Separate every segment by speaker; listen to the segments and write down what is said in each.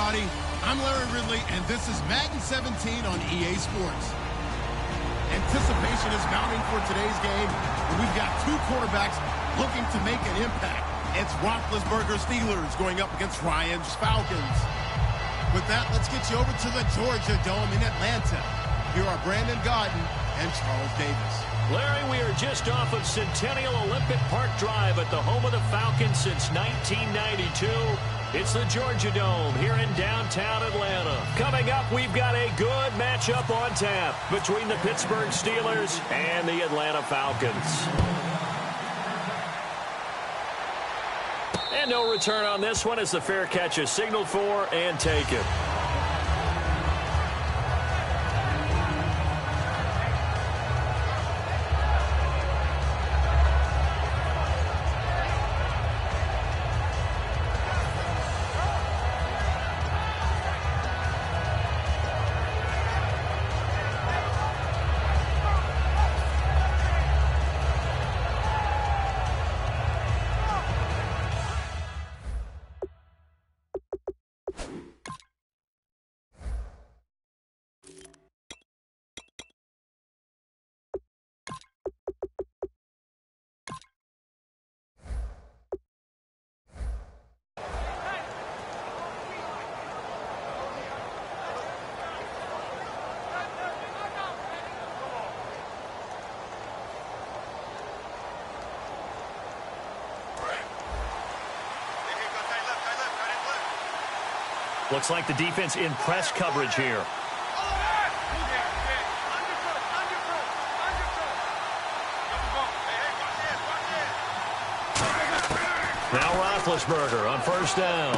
Speaker 1: everybody. I'm Larry Ridley, and this is Madden 17 on EA Sports. Anticipation is mounting for today's game, and we've got two quarterbacks looking to make an impact. It's Roethlisberger Steelers going up against Ryan's Falcons. With that, let's get you over to the Georgia Dome in Atlanta. Here are Brandon Gaudin and Charles Davis.
Speaker 2: Larry, we are just off of Centennial Olympic Park Drive at the home of the Falcons since 1992. It's the Georgia Dome here in downtown Atlanta. Coming up, we've got a good matchup on tap between the Pittsburgh Steelers and the Atlanta Falcons. And no return on this one as the fair catch is signaled for and taken. Looks like the defense in press coverage here. Now Roethlisberger on first down.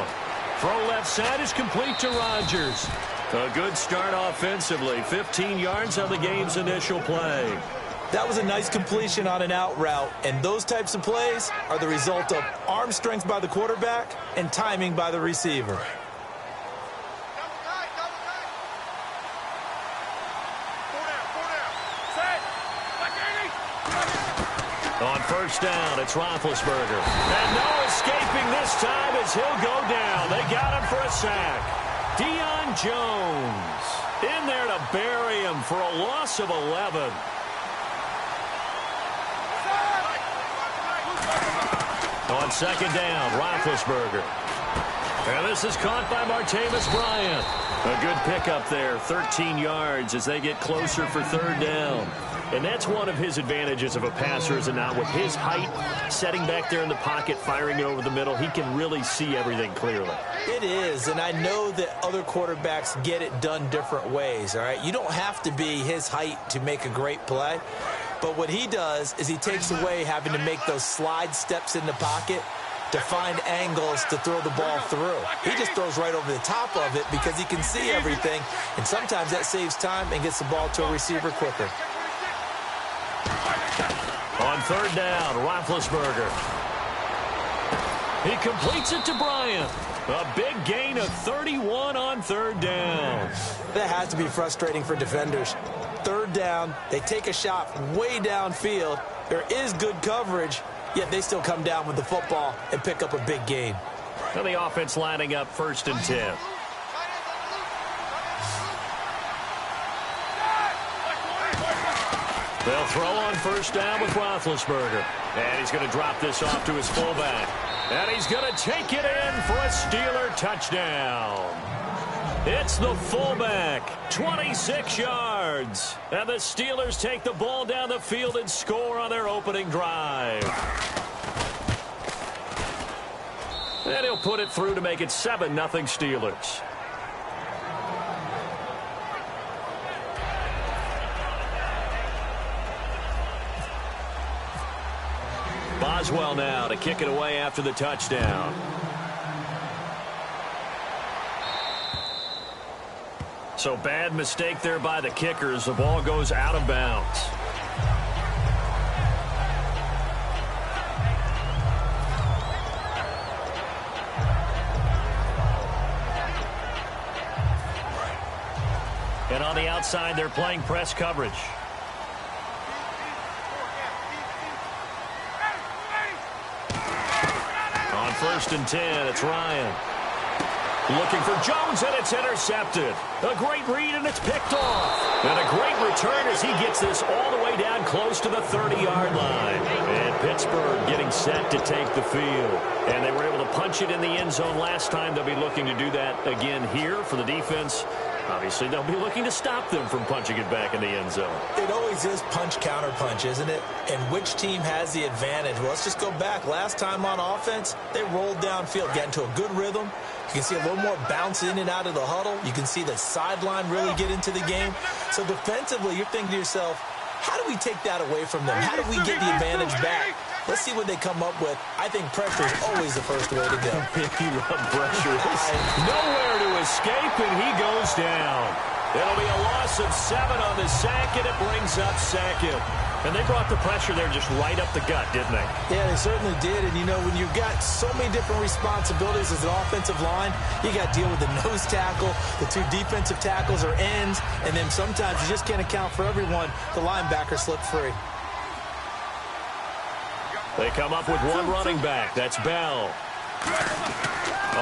Speaker 2: Throw left side is complete to Rodgers. A good start offensively. 15 yards on the game's initial play.
Speaker 3: That was a nice completion on an out route, and those types of plays are the result of arm strength by the quarterback and timing by the receiver.
Speaker 2: On first down, it's Roethlisberger. And no escaping this time as he'll go down. They got him for a sack. Deion Jones in there to bury him for a loss of 11. On second down, Roethlisberger. And this is caught by Martavis Bryant. A good pickup there, 13 yards as they get closer for third down. And that's one of his advantages of a passer, is it not? With his height, setting back there in the pocket, firing it over the middle, he can really see everything clearly.
Speaker 3: It is, and I know that other quarterbacks get it done different ways, all right? You don't have to be his height to make a great play. But what he does is he takes away having to make those slide steps in the pocket to find angles to throw the ball through. He just throws right over the top of it because he can see everything, and sometimes that saves time and gets the ball to a receiver quicker.
Speaker 2: On third down, Roethlisberger. He completes it to Bryant. A big gain of 31 on third down.
Speaker 3: That has to be frustrating for defenders. Third down, they take a shot way downfield. There is good coverage, yet they still come down with the football and pick up a big gain.
Speaker 2: And the offense lining up first and 10. They'll throw on first down with Roethlisberger. And he's going to drop this off to his fullback. And he's going to take it in for a Steeler touchdown. It's the fullback, 26 yards. And the Steelers take the ball down the field and score on their opening drive. And he'll put it through to make it 7-0 Steelers. Boswell now to kick it away after the touchdown. So bad mistake there by the kickers. The ball goes out of bounds. And on the outside, they're playing press coverage. On first and 10, it's Ryan. Looking for Jones, and it's intercepted. A great read, and it's picked off. And a great return as he gets this all the way down close to the 30-yard line. And Pittsburgh getting set to take the field. And they were able to punch it in the end zone last time. They'll be looking to do that again here for the defense. Obviously, they'll be looking to stop them from punching it back in the end zone.
Speaker 3: It always is punch-counter-punch, isn't it? And which team has the advantage? Well, let's just go back. Last time on offense, they rolled downfield, got into a good rhythm. You can see a little more bounce in and out of the huddle. You can see the sideline really get into the game. So defensively, you're thinking to yourself, how do we take that away from them? How do we get the advantage back? Let's see what they come up with. I think pressure is always the first way to go.
Speaker 2: He love pressure. Nowhere to escape, and he goes down. It'll be a loss of 7 on the sack, and it brings up second. And they brought the pressure there just right up the gut, didn't they?
Speaker 3: Yeah, they certainly did. And, you know, when you've got so many different responsibilities as an offensive line, you got to deal with the nose tackle, the 2 defensive tackles or ends, and then sometimes you just can't account for everyone. The linebacker slipped free.
Speaker 2: They come up with 1 running back. That's Bell.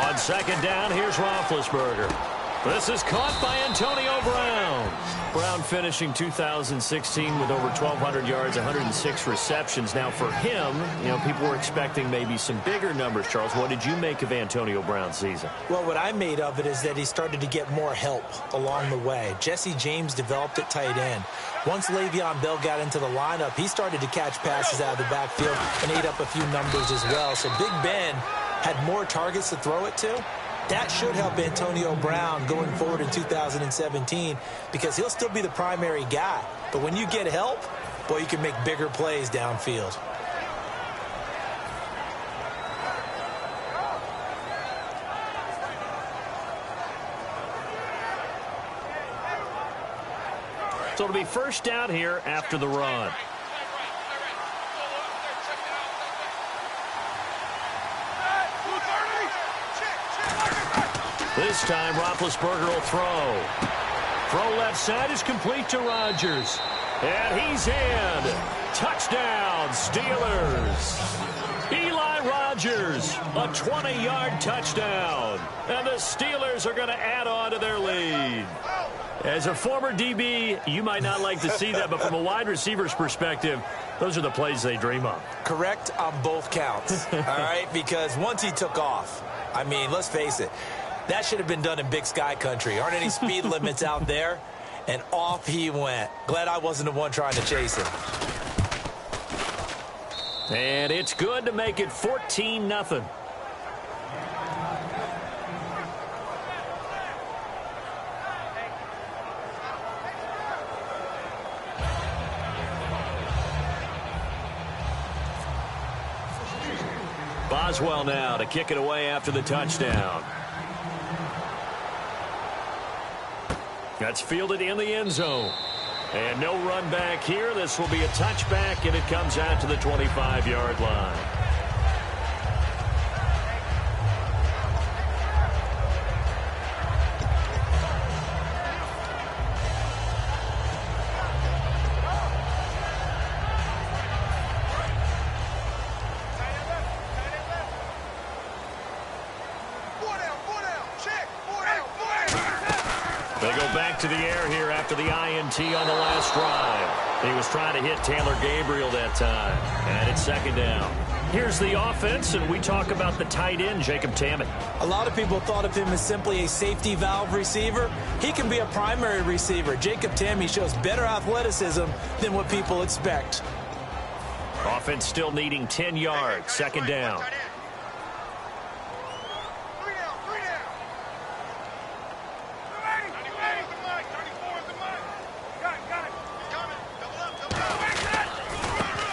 Speaker 2: On second down, here's Roethlisberger. This is caught by Antonio Brown. Brown finishing 2016 with over 1,200 yards, 106 receptions. Now for him, you know, people were expecting maybe some bigger numbers. Charles, what did you make of Antonio Brown's season?
Speaker 3: Well, what I made of it is that he started to get more help along the way. Jesse James developed at tight end. Once Le'Veon Bell got into the lineup, he started to catch passes out of the backfield and ate up a few numbers as well. So Big Ben had more targets to throw it to. That should help Antonio Brown going forward in 2017 because he'll still be the primary guy. But when you get help, boy, you can make bigger plays downfield.
Speaker 2: So it'll be first down here after the run. This time, Roethlisberger will throw. Throw left side is complete to Rodgers. And he's in. Touchdown, Steelers. Eli Rodgers, a 20-yard touchdown. And the Steelers are going to add on to their lead. As a former DB, you might not like to see that, but from a wide receiver's perspective, those are the plays they dream of.
Speaker 3: Correct on both counts, all right? Because once he took off, I mean, let's face it, that should have been done in Big Sky Country. Aren't any speed limits out there? And off he went. Glad I wasn't the one trying to chase him.
Speaker 2: And it's good to make it 14-0. Boswell now to kick it away after the touchdown. That's fielded in the end zone. And no run back here. This will be a touchback, and it comes out to the 25-yard line. They go back to the air here after the INT on the last drive. He was trying to hit Taylor Gabriel that time. And it's second down. Here's the offense, and we talk about the tight end, Jacob Tammett.
Speaker 3: A lot of people thought of him as simply a safety valve receiver. He can be a primary receiver. Jacob Tammett shows better athleticism than what people expect.
Speaker 2: Offense still needing 10 yards. Second down.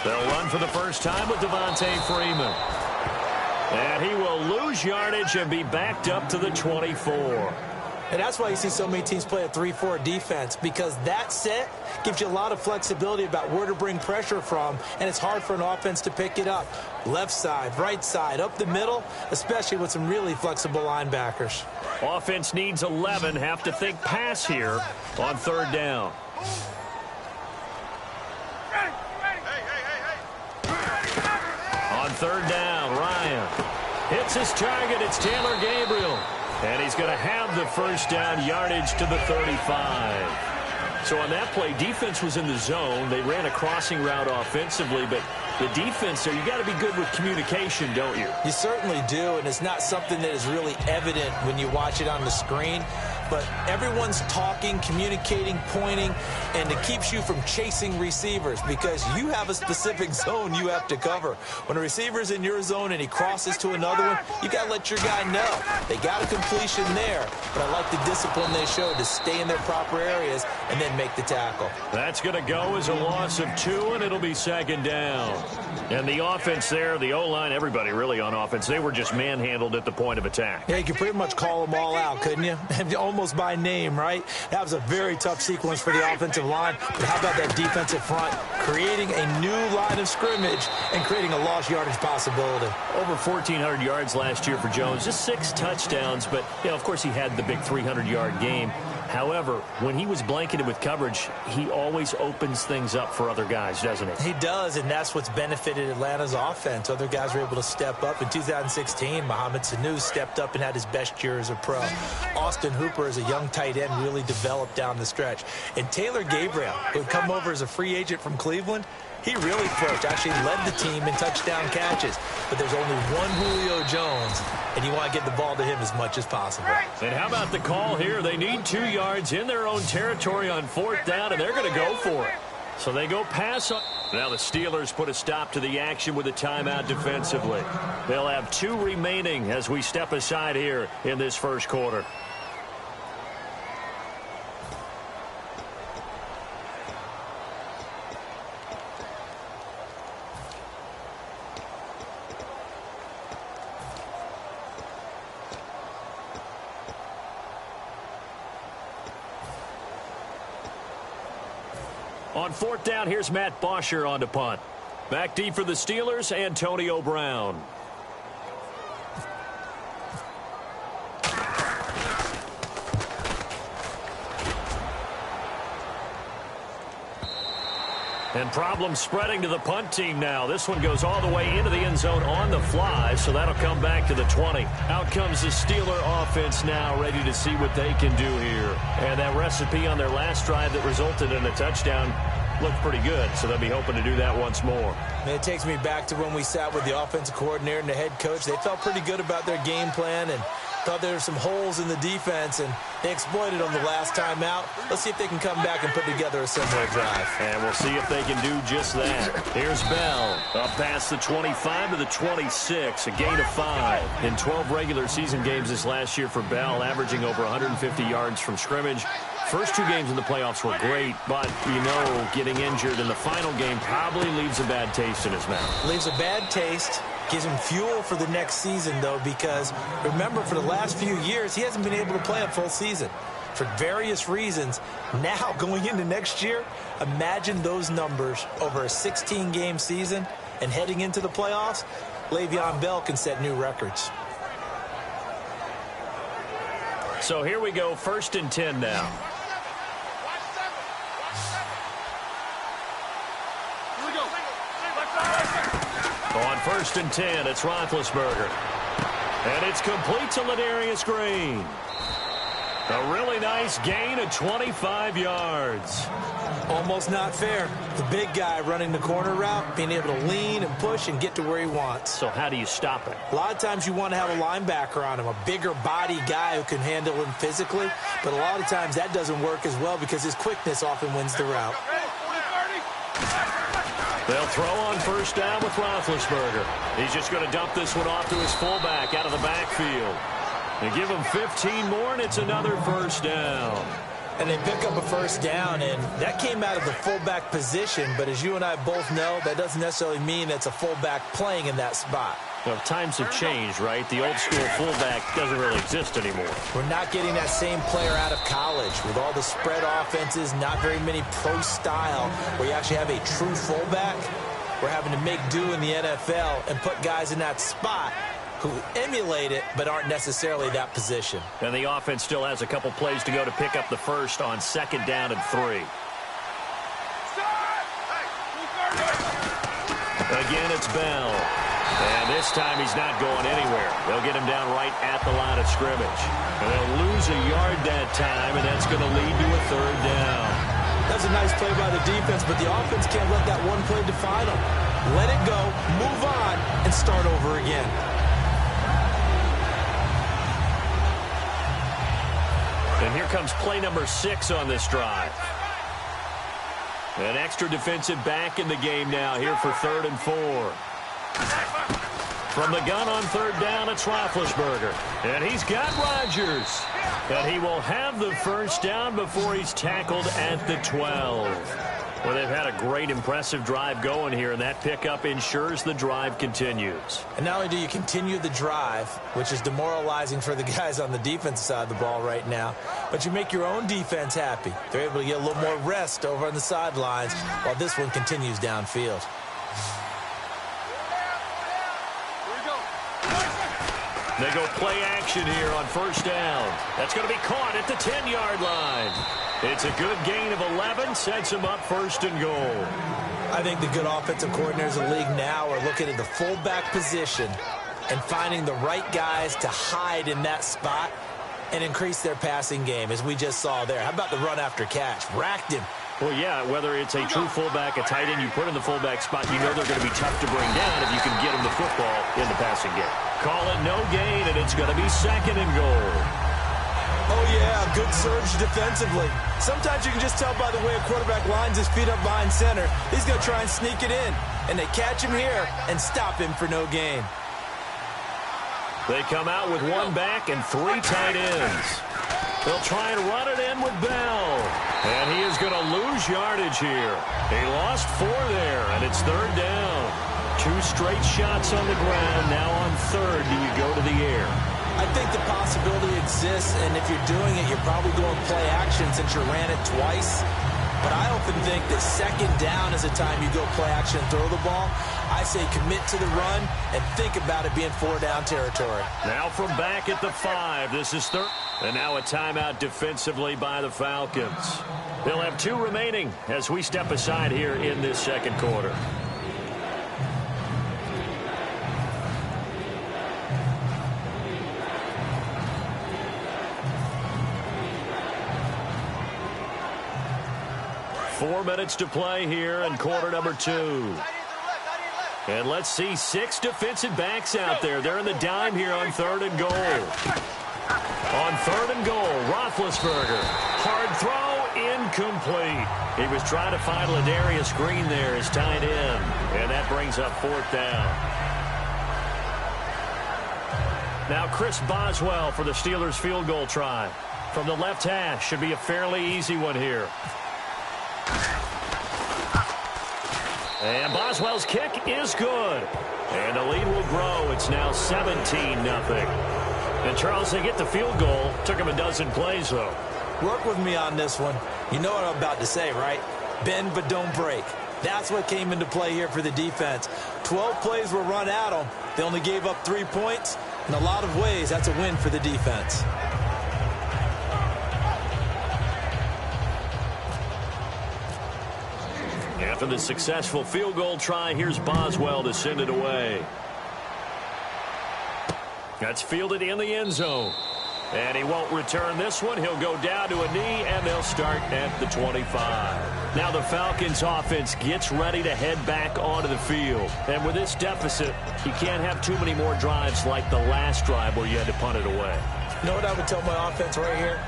Speaker 2: They'll run for the first time with Devontae Freeman. And he will lose yardage and be backed up to the 24.
Speaker 3: And that's why you see so many teams play a 3-4 defense, because that set gives you a lot of flexibility about where to bring pressure from, and it's hard for an offense to pick it up. Left side, right side, up the middle, especially with some really flexible linebackers.
Speaker 2: Offense needs 11, have to think pass here on third down. On third down, Ryan hits his target. It's Taylor Gabriel. And he's going to have the first down, yardage to the 35. So on that play, defense was in the zone. They ran a crossing route offensively, but the defense there, you got to be good with communication, don't you?
Speaker 3: You certainly do, and it's not something that is really evident when you watch it on the screen. But everyone's talking, communicating, pointing, and it keeps you from chasing receivers because you have a specific zone you have to cover. When a receiver's in your zone and he crosses to another one, you got to let your guy know. They got a completion there, but I like the discipline they showed to stay in their proper areas and then make the tackle.
Speaker 2: That's going to go as a loss of 2, and it'll be second down. And the offense there, the O-line, everybody really on offense, they were just manhandled at the point of attack.
Speaker 3: Yeah, you could pretty much call them all out, couldn't you? Almost by name, right? That was a very tough sequence for the offensive line. But how about that defensive front creating a new line of scrimmage and creating a lost yardage possibility?
Speaker 2: Over 1,400 yards last year for Jones, just 6 touchdowns. But, you know, of course, he had the big 300-yard game. However, when he was blanketed with coverage, he always opens things up for other guys, doesn't he?
Speaker 3: He does, and that's what's benefited Atlanta's offense. Other guys were able to step up. In 2016, Mohamed Sanu stepped up and had his best year as a pro. Austin Hooper, as a young tight end, really developed down the stretch. And Taylor Gabriel, who had come over as a free agent from Cleveland, he really flourished, actually led the team in touchdown catches. But there's only one Julio Jones, and you want to get the ball to him as much as possible.
Speaker 2: And how about the call here? They need 2 yards in their own territory on 4th down, and they're going to go for it. So they go pass on. Now the Steelers put a stop to the action with a timeout defensively. They'll have 2 remaining as we step aside here in this first quarter. On 4th down, here's Matt Bosher on to punt. Back deep for the Steelers, Antonio Brown. And problems spreading to the punt team now. This one goes all the way into the end zone on the fly, so that'll come back to the 20. Out comes the Steeler offense now, ready to see what they can do here. And that recipe on their last drive that resulted in a touchdown looked pretty good, so they'll be hoping to do that once more.
Speaker 3: And it takes me back to when we sat with the offensive coordinator and the head coach. They felt pretty good about their game plan and thought there were some holes in the defense, and they exploited them the last time out. Let's see if they can come back and put together a similar drive.
Speaker 2: And we'll see if they can do just that. Here's Bell up past the 25 to the 26, a gain of 5. In 12 regular season games this last year for Bell, averaging over 150 yards from scrimmage. First 2 games in the playoffs were great, but, you know, getting injured in the final game probably leaves a bad taste in his mouth.
Speaker 3: Leaves a bad taste. Gives him fuel for the next season, though, because remember, for the last few years, he hasn't been able to play a full season for various reasons. Now, going into next year, imagine those numbers over a 16-game season and heading into the playoffs. Le'Veon Bell can set new records.
Speaker 2: So here we go, 1st and 10 now. On 1st and 10, it's Roethlisberger. And it's complete to Ladarius Green. A really nice gain of 25 yards.
Speaker 3: Almost not fair. The big guy running the corner route, being able to lean and push and get to where he wants.
Speaker 2: So how do you stop it?
Speaker 3: A lot of times you want to have a linebacker on him, a bigger body guy who can handle him physically. But a lot of times that doesn't work as well because his quickness often wins the route.
Speaker 2: They'll throw on 1st down with Roethlisberger. He's just going to dump this one off to his fullback out of the backfield. They give him 15 more, and it's another 1st down.
Speaker 3: And they pick up a 1st down, and that came out of the fullback position. But as you and I both know, that doesn't necessarily mean it's a fullback playing in that spot.
Speaker 2: Well, times have changed, right? The old school fullback doesn't really exist anymore.
Speaker 3: We're not getting that same player out of college with all the spread offenses, not very many pro style where you actually have a true fullback. We're having to make do in the NFL and put guys in that spot who emulate it but aren't necessarily that position.
Speaker 2: And the offense still has a couple plays to go to pick up the 1st on 2nd down and 3. Again, it's Bell. And this time he's not going anywhere. They'll get him down right at the line of scrimmage. And they'll lose a yard that time, and that's going to lead to a third down.
Speaker 3: That's a nice play by the defense, but the offense can't let that one play define them. Let it go, move on, and start over again.
Speaker 2: And here comes play number 6 on this drive. An extra defensive back in the game now here for 3rd and 4. From the gun on 3rd down, it's Roethlisberger. And he's got Rodgers. And he will have the first down before he's tackled at the 12. Well, they've had a great, impressive drive going here, and that pickup ensures the drive continues.
Speaker 3: And not only do you continue the drive, which is demoralizing for the guys on the defensive side of the ball right now, but you make your own defense happy. They're able to get a little more rest over on the sidelines while this one continues downfield.
Speaker 2: They go play action here on 1st down. That's going to be caught at the 10-yard line. It's a good gain of 11, sets him up 1st and goal.
Speaker 3: I think the good offensive coordinators in the league now are looking at the fullback position and finding the right guys to hide in that spot and increase their passing game, as we just saw there. How about the run after catch? Racked him.
Speaker 2: Well, yeah, whether it's a true fullback, a tight end, you put in the fullback spot, you know they're going to be tough to bring down if you can get them the football in the passing game. Call it no gain, and it's going to be 2nd and goal.
Speaker 3: Oh, yeah, good surge defensively. Sometimes you can just tell by the way a quarterback lines his feet up behind center. He's going to try and sneak it in, and they catch him here and stop him for no gain.
Speaker 2: They come out with 1 back and 3 tight ends. They'll try and run it in with Bell. And he is going to lose yardage here. He lost 4 there, and it's 3rd down. 2 straight shots on the ground. Now on 3rd, do you go to the air?
Speaker 3: I think the possibility exists, and if you're doing it, you're probably going play action since you ran it twice. But I often think that 2nd down is a time you go play action and throw the ball. I say commit to the run and think about it being 4-down territory.
Speaker 2: Now from back at the 5, this is 3rd. And now a timeout defensively by the Falcons. They'll have 2 remaining as we step aside here in this 2nd quarter. Four minutes to play here in quarter number 2. And let's see 6 defensive backs out there. They're in the dime here on 3rd and goal. On 3rd and goal, Roethlisberger. Hard throw, incomplete. He was trying to find Ladarius Green there as tight end. And that brings up 4th down. Now Chris Boswell for the Steelers field goal try. From the left hash, should be a fairly easy one here. And Boswell's kick is good. And the lead will grow. It's now 17-0. And Charles, they get the field goal. Took him a dozen plays, though.
Speaker 3: Work with me on this one. You know what I'm about to say, right? Bend but don't break. That's what came into play here for the defense. 12 plays were run at them. They only gave up 3 points. In a lot of ways, that's a win for the defense.
Speaker 2: After the successful field goal try, here's Boswell to send it away. That's fielded in the end zone. And he won't return this one. He'll go down to a knee, and they'll start at the 25. Now the Falcons offense gets ready to head back onto the field. And with this deficit, you can't have too many more drives like the last drive where you had to punt it away.
Speaker 3: You know what I would tell my offense right here?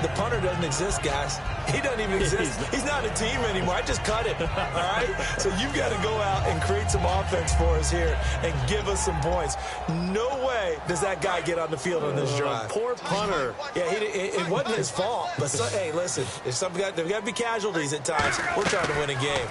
Speaker 3: The punter doesn't exist, guys. He doesn't even exist. He's not a team anymore. I just cut him, all right? So you've got to go out and create some offense for us here and give us some points. No way does that guy get on the field on this drive.
Speaker 2: Poor punter.
Speaker 3: Yeah, it wasn't his fault. But, hey, listen, there's got to be casualties at times. We're trying to win a game.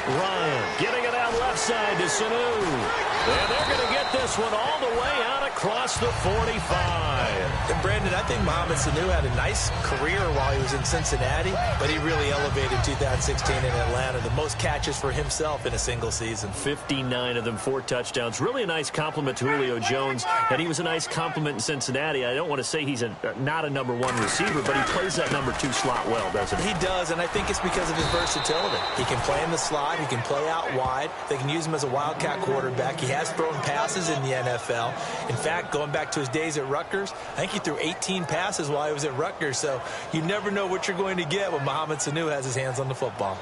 Speaker 2: Ryan getting it out left side to Sanu. And they're going to get this one all the way out across the 45.
Speaker 3: And Brandon, I think Mohamed Sanu had a nice career while he was in Cincinnati, but he really elevated 2016 in Atlanta. The most catches for himself in a single season.
Speaker 2: 59 of them, 4 touchdowns. Really a nice compliment to Julio Jones, and he was a nice compliment in Cincinnati. I don't want to say he's not a number 1 receiver, but he plays that number 2 slot well, doesn't he?
Speaker 3: He does, and I think it's because of his versatility. He can play in the slot. He can play out wide. They can use use him as a wildcat quarterback. He has thrown passes in the NFL. In fact, going back to his days at Rutgers, I think he threw 18 passes while he was at Rutgers. So you never know what you're going to get when Mohamed Sanu has his hands on the football.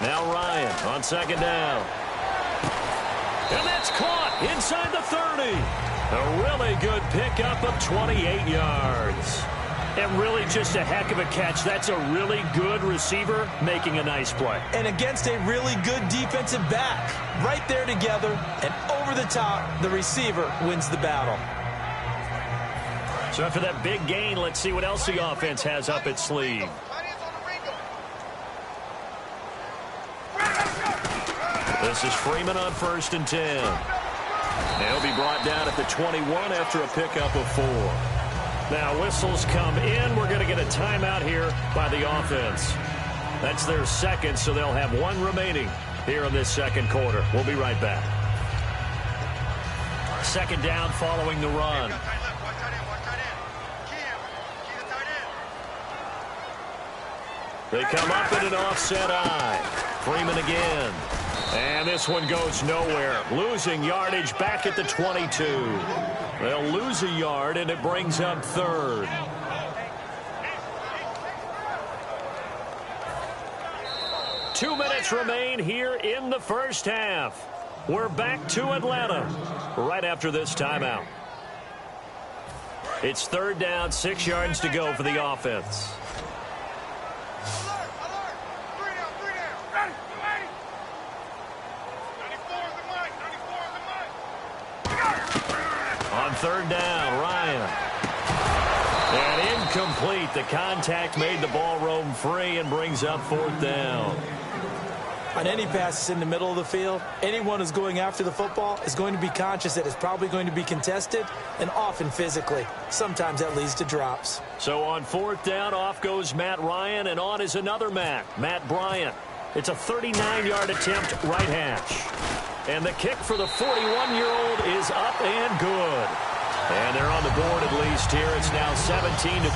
Speaker 2: Now Ryan on second down. And that's caught inside the 30. A really good pickup of 28 yards. And really just a heck of a catch. That's a really good receiver making a nice play.
Speaker 3: And against a really good defensive back. Right there together and over the top, the receiver wins the battle.
Speaker 2: So after that big gain, let's see what else the offense has up its sleeve. This is Freeman on 1st and 10. He'll be brought down at the 21 after a pickup of 4. Now whistles come in. We're going to get a timeout here by the offense. That's their second, so they'll have 1 remaining here in this second quarter. We'll be right back. Second down following the run. They come up in an offset eye. Freeman again. And this one goes nowhere. Losing yardage back at the 22. They'll lose a yard, and it brings up 3rd. Two minutes remain here in the first half. We're back to Atlanta right after this timeout. It's 3rd down, 6 yards to go for the offense. On 3rd down, Ryan. And incomplete. The contact made the ball roam free and brings up 4th down.
Speaker 3: On any passes in the middle of the field, anyone who's going after the football is going to be conscious that it's probably going to be contested and often physically. Sometimes that leads to drops.
Speaker 2: So on 4th down, off goes Matt Ryan, and on is another Matt Bryant. It's a 39-yard attempt right hash. And the kick for the 41-year-old is up and good. And they're on the board at least here. It's now 17-3.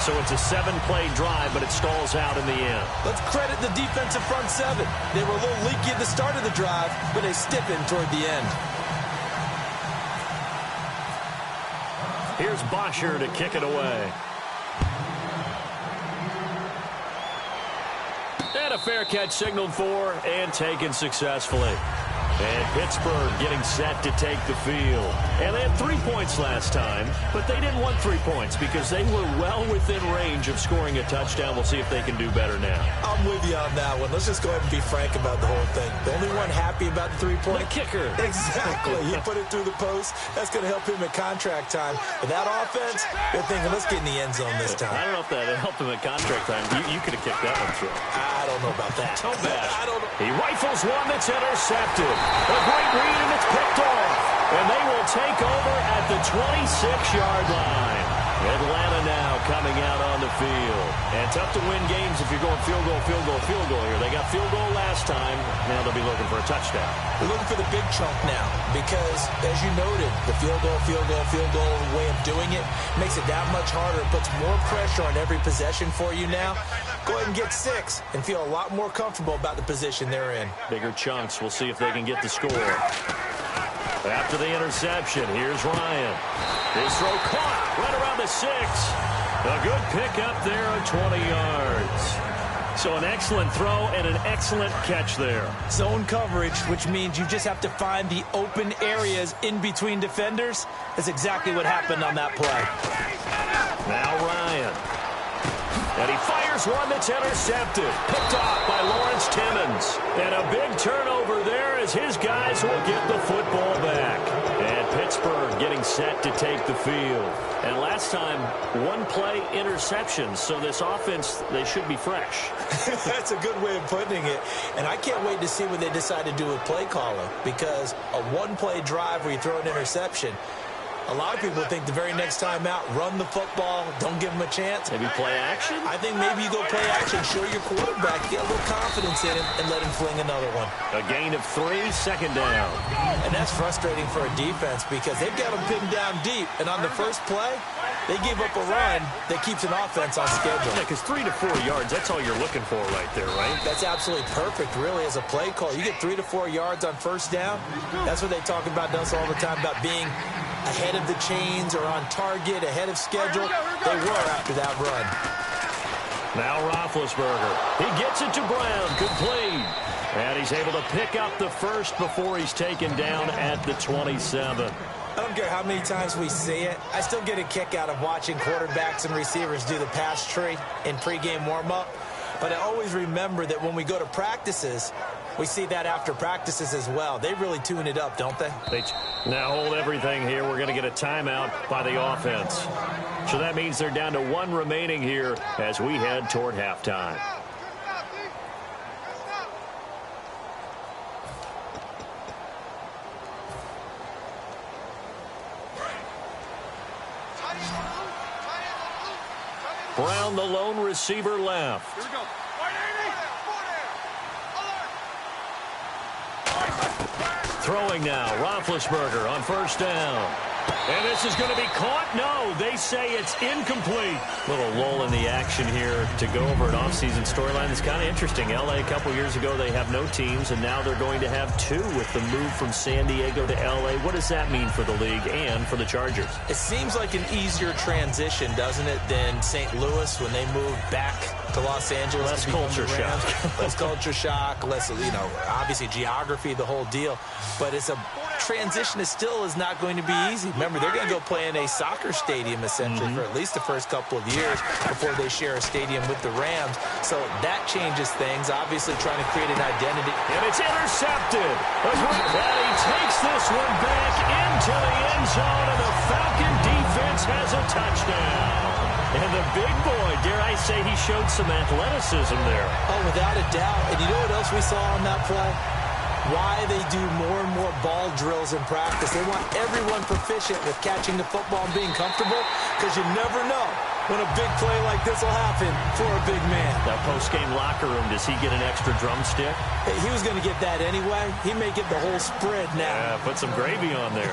Speaker 2: So it's a 7-play drive, but it stalls out in the end.
Speaker 3: Let's credit the defensive front 7. They were a little leaky at the start of the drive, but they stiffened toward the end.
Speaker 2: Here's Bosher to kick it away. And a fair catch signaled for and taken successfully. And Pittsburgh getting set to take the field. And they had 3 points last time, but they didn't want 3 points because they were well within range of scoring a touchdown. We'll see if they can do better now.
Speaker 3: I'm with you on that one. Let's just go ahead and be frank about the whole thing. The only one happy about the 3-point?
Speaker 2: The kicker.
Speaker 3: Exactly. He put it through the post. That's going to help him at contract time. But that offense, they're thinking, let's get in the end zone this time.
Speaker 2: I don't know if that helped him at contract time. You could have kicked that one through.
Speaker 3: I don't know about that.
Speaker 2: So bad.
Speaker 3: I don't know.
Speaker 2: He rifles one that's intercepted. A great read, and it's picked off. And they will take over at the 26-yard line. Atlanta now coming out on the field. And tough to win games if you're going field goal here. They got field goal last time. Now they'll be looking for a touchdown.
Speaker 3: They're looking for the big chunk now because, as you noted, the field goal way of doing it makes it that much harder. It puts more pressure on every possession for you now. Go ahead and get 6 and feel a lot more comfortable about the position they're in.
Speaker 2: Bigger chunks. We'll see if they can get the score. After the interception, here's Ryan. His throw caught right around the 6. A good pickup there of 20 yards. So an excellent throw and an excellent catch there.
Speaker 3: Zone coverage, which means you just have to find the open areas in between defenders. That's exactly what happened on that play.
Speaker 2: Now Ryan. And he fires one that's intercepted. Picked off by Lawrence Timmons. And a big turnover there as his guys will get the football back. And Pittsburgh getting getting set to take the field. And last time, one play interceptions. So this offense, they should be fresh.
Speaker 3: That's a good way of putting it. And I can't wait to see what they decide to do with play calling, because a one-play drive where you throw an interception, a lot of people think the very next time out, run the football, don't give him a chance.
Speaker 2: Maybe play action?
Speaker 3: I think maybe you go play action, show your quarterback, get a little confidence in him, and let him fling another one.
Speaker 2: A gain of 3, second down.
Speaker 3: And that's frustrating for a defense because they've got them pinned down deep. And on the first play, they gave up a run that keeps an offense on schedule.
Speaker 2: Yeah, because 3 to 4 yards, that's all you're looking for right there, right?
Speaker 3: That's absolutely perfect, really, as a play call. You get 3 to 4 yards on first down. That's what they talk about us all the time, about being ahead of the chains or on target, ahead of schedule. They were after that run.
Speaker 2: Now Roethlisberger. He gets it to Brown. Complete. And he's able to pick up the first before he's taken down at the 27.
Speaker 3: I don't care how many times we see it. I still get a kick out of watching quarterbacks and receivers do the pass tree in pregame warm-up. But I always remember that when we go to practices, we see that after practices as well. They really tune it up, don't they?
Speaker 2: Now hold everything here. We're going to get a timeout by the offense. So that means they're down to 1 remaining here as we head toward halftime. Brown, the lone receiver, left.
Speaker 1: Here we go.
Speaker 2: Throwing now, Roethlisberger on first down. And this is going to be caught. No, they say it's incomplete. Little lull in the action here to go over an offseason storyline that's kind of interesting. L.A. a couple years ago, they have no teams, and now they're going to have 2 with the move from San Diego to L.A. What does that mean for the league and for the Chargers?
Speaker 3: It seems like an easier transition, doesn't it, than St. Louis when they moved back to Los Angeles.
Speaker 2: Less culture shock.
Speaker 3: Less culture shock, less, obviously geography, the whole deal. But it's a transition that still is not going to be easy. Remember, they're going to go play in a soccer stadium, essentially, for at least the first couple of years before they share a stadium with the Rams. So that changes things, obviously trying to create an identity.
Speaker 2: And it's intercepted. And he takes this one back into the end zone, and the Falcon defense has a touchdown. And the big boy, dare I say, he showed some athleticism there.
Speaker 3: Oh, without a doubt. And you know what else we saw on that play? Why they do more and more ball drills in practice. They want everyone proficient with catching the football and being comfortable, because you never know when a big play like this will happen for a big man.
Speaker 2: That post-game locker room, does he get an extra drumstick?
Speaker 3: Hey, he was going to get that anyway. He may get the whole spread now.
Speaker 2: Yeah, put some gravy on there.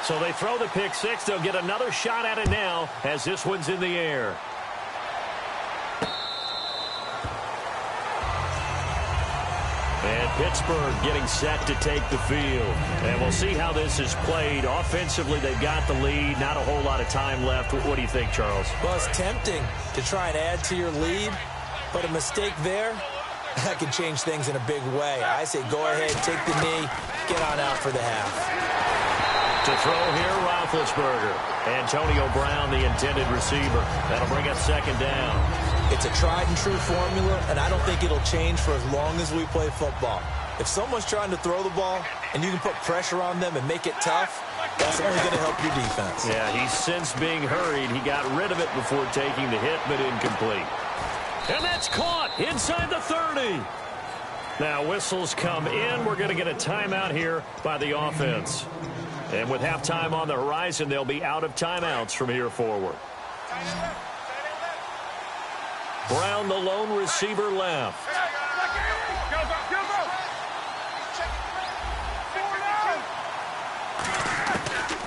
Speaker 2: So they throw the pick 6. They'll get another shot at it now as this one's in the air. And Pittsburgh getting set to take the field. And we'll see how this is played. Offensively, they've got the lead. Not a whole lot of time left. What do you think, Charles?
Speaker 3: Well, it's tempting to try and add to your lead, but a mistake there, that can change things in a big way. I say go ahead, take the knee, get on out for the half.
Speaker 2: To throw here, Roethlisberger. Antonio Brown, the intended receiver. That'll bring up second down.
Speaker 3: It's a tried-and-true formula, and I don't think it'll change for as long as we play football. If someone's trying to throw the ball and you can put pressure on them and make it tough, that's only going to help your defense.
Speaker 2: Yeah, he's since being hurried. He got rid of it before taking the hit, but incomplete. And that's caught inside the 30. Now whistles come in. We're going to get a timeout here by the offense. And with halftime on the horizon, they'll be out of timeouts from here forward. Brown, the lone receiver, left.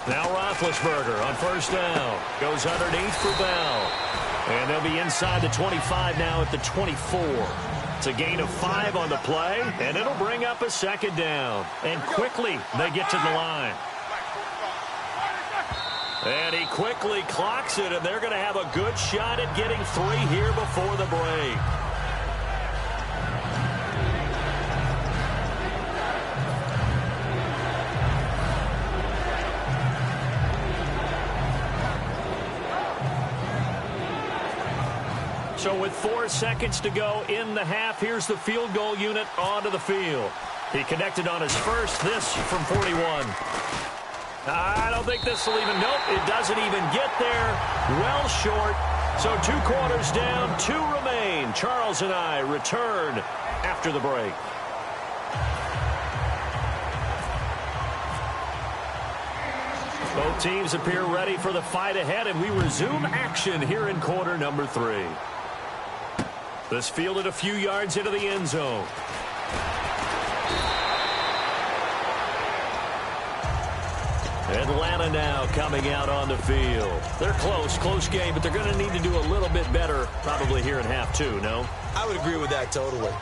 Speaker 2: Now Roethlisberger on first down. Goes underneath for Bell. And they'll be inside the 25 now at the 24. It's a gain of 5 on the play, and it'll bring up a second down. And quickly they get to the line. And he quickly clocks it, and they're going to have a good shot at getting 3 here before the break. So with 4 seconds to go in the half, here's the field goal unit onto the field. He connected on his first, this from 41. I don't think this will even, nope, it doesn't even get there. Well short. So 2 quarters down, 2 remain. Charles and I return after the break. Both teams appear ready for the fight ahead, and we resume action here in quarter number 3. This fielded a few yards into the end zone. Atlanta now coming out on the field. They're close game, but they're going to need to do a little bit better probably here in half 2, no?
Speaker 3: I would agree with that totally.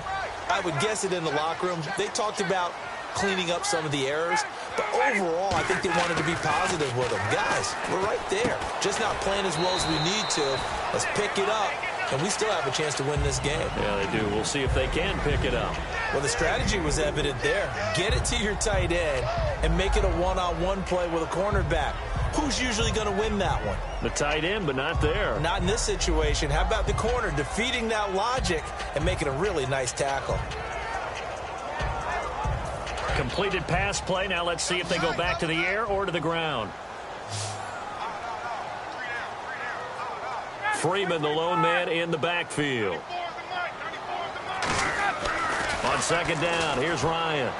Speaker 3: I would guess it in the locker room. They talked about cleaning up some of the errors, but overall, I think they wanted to be positive with them. Guys, we're right there. Just not playing as well as we need to. Let's pick it up, and we still have a chance to win this game.
Speaker 2: Yeah, they do. We'll see if they can pick it up.
Speaker 3: Well, the strategy was evident there. Get it to your tight end and make it a one-on-one play with a cornerback. Who's usually going to win that one?
Speaker 2: The tight end, but not there.
Speaker 3: Not in this situation. How about the corner defeating that logic and making a really nice tackle?
Speaker 2: Completed pass play. Now let's see if they go back to the air or to the ground. Freeman, the lone man in the backfield. On second down, here's Ryan.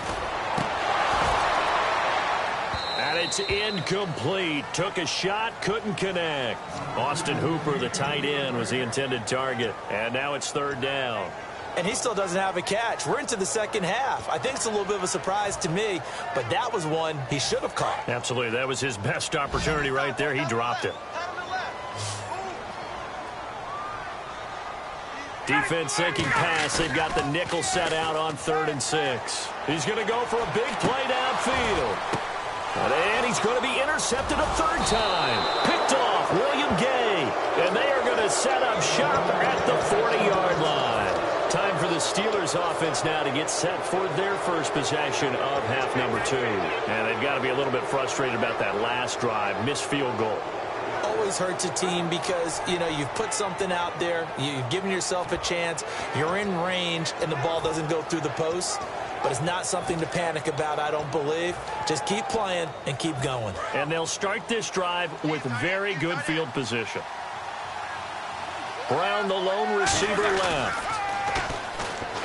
Speaker 2: And it's incomplete. Took a shot, couldn't connect. Austin Hooper, the tight end, was the intended target. And now it's third down.
Speaker 3: And he still doesn't have a catch. We're into the second half. I think it's a little bit of a surprise to me, but that was one he should have caught.
Speaker 2: Absolutely. That was his best opportunity right there. He dropped it. Defense sinking pass. They've got the nickel set out on 3rd and 6. He's going to go for a big play downfield. And he's going to be intercepted a 3rd time. Picked off William Gay. And they are going to set up shop at the 40-yard line. Time for the Steelers offense now to get set for their first possession of half number 2. And they've got to be a little bit frustrated about that last drive. Missed field goal.
Speaker 3: Always hurts a team because, you know, you've put something out there. You've given yourself a chance. You're in range, and the ball doesn't go through the post. But it's not something to panic about, I don't believe. Just keep playing and keep going.
Speaker 2: And they'll start this drive with very good field position. Brown, the lone receiver, left.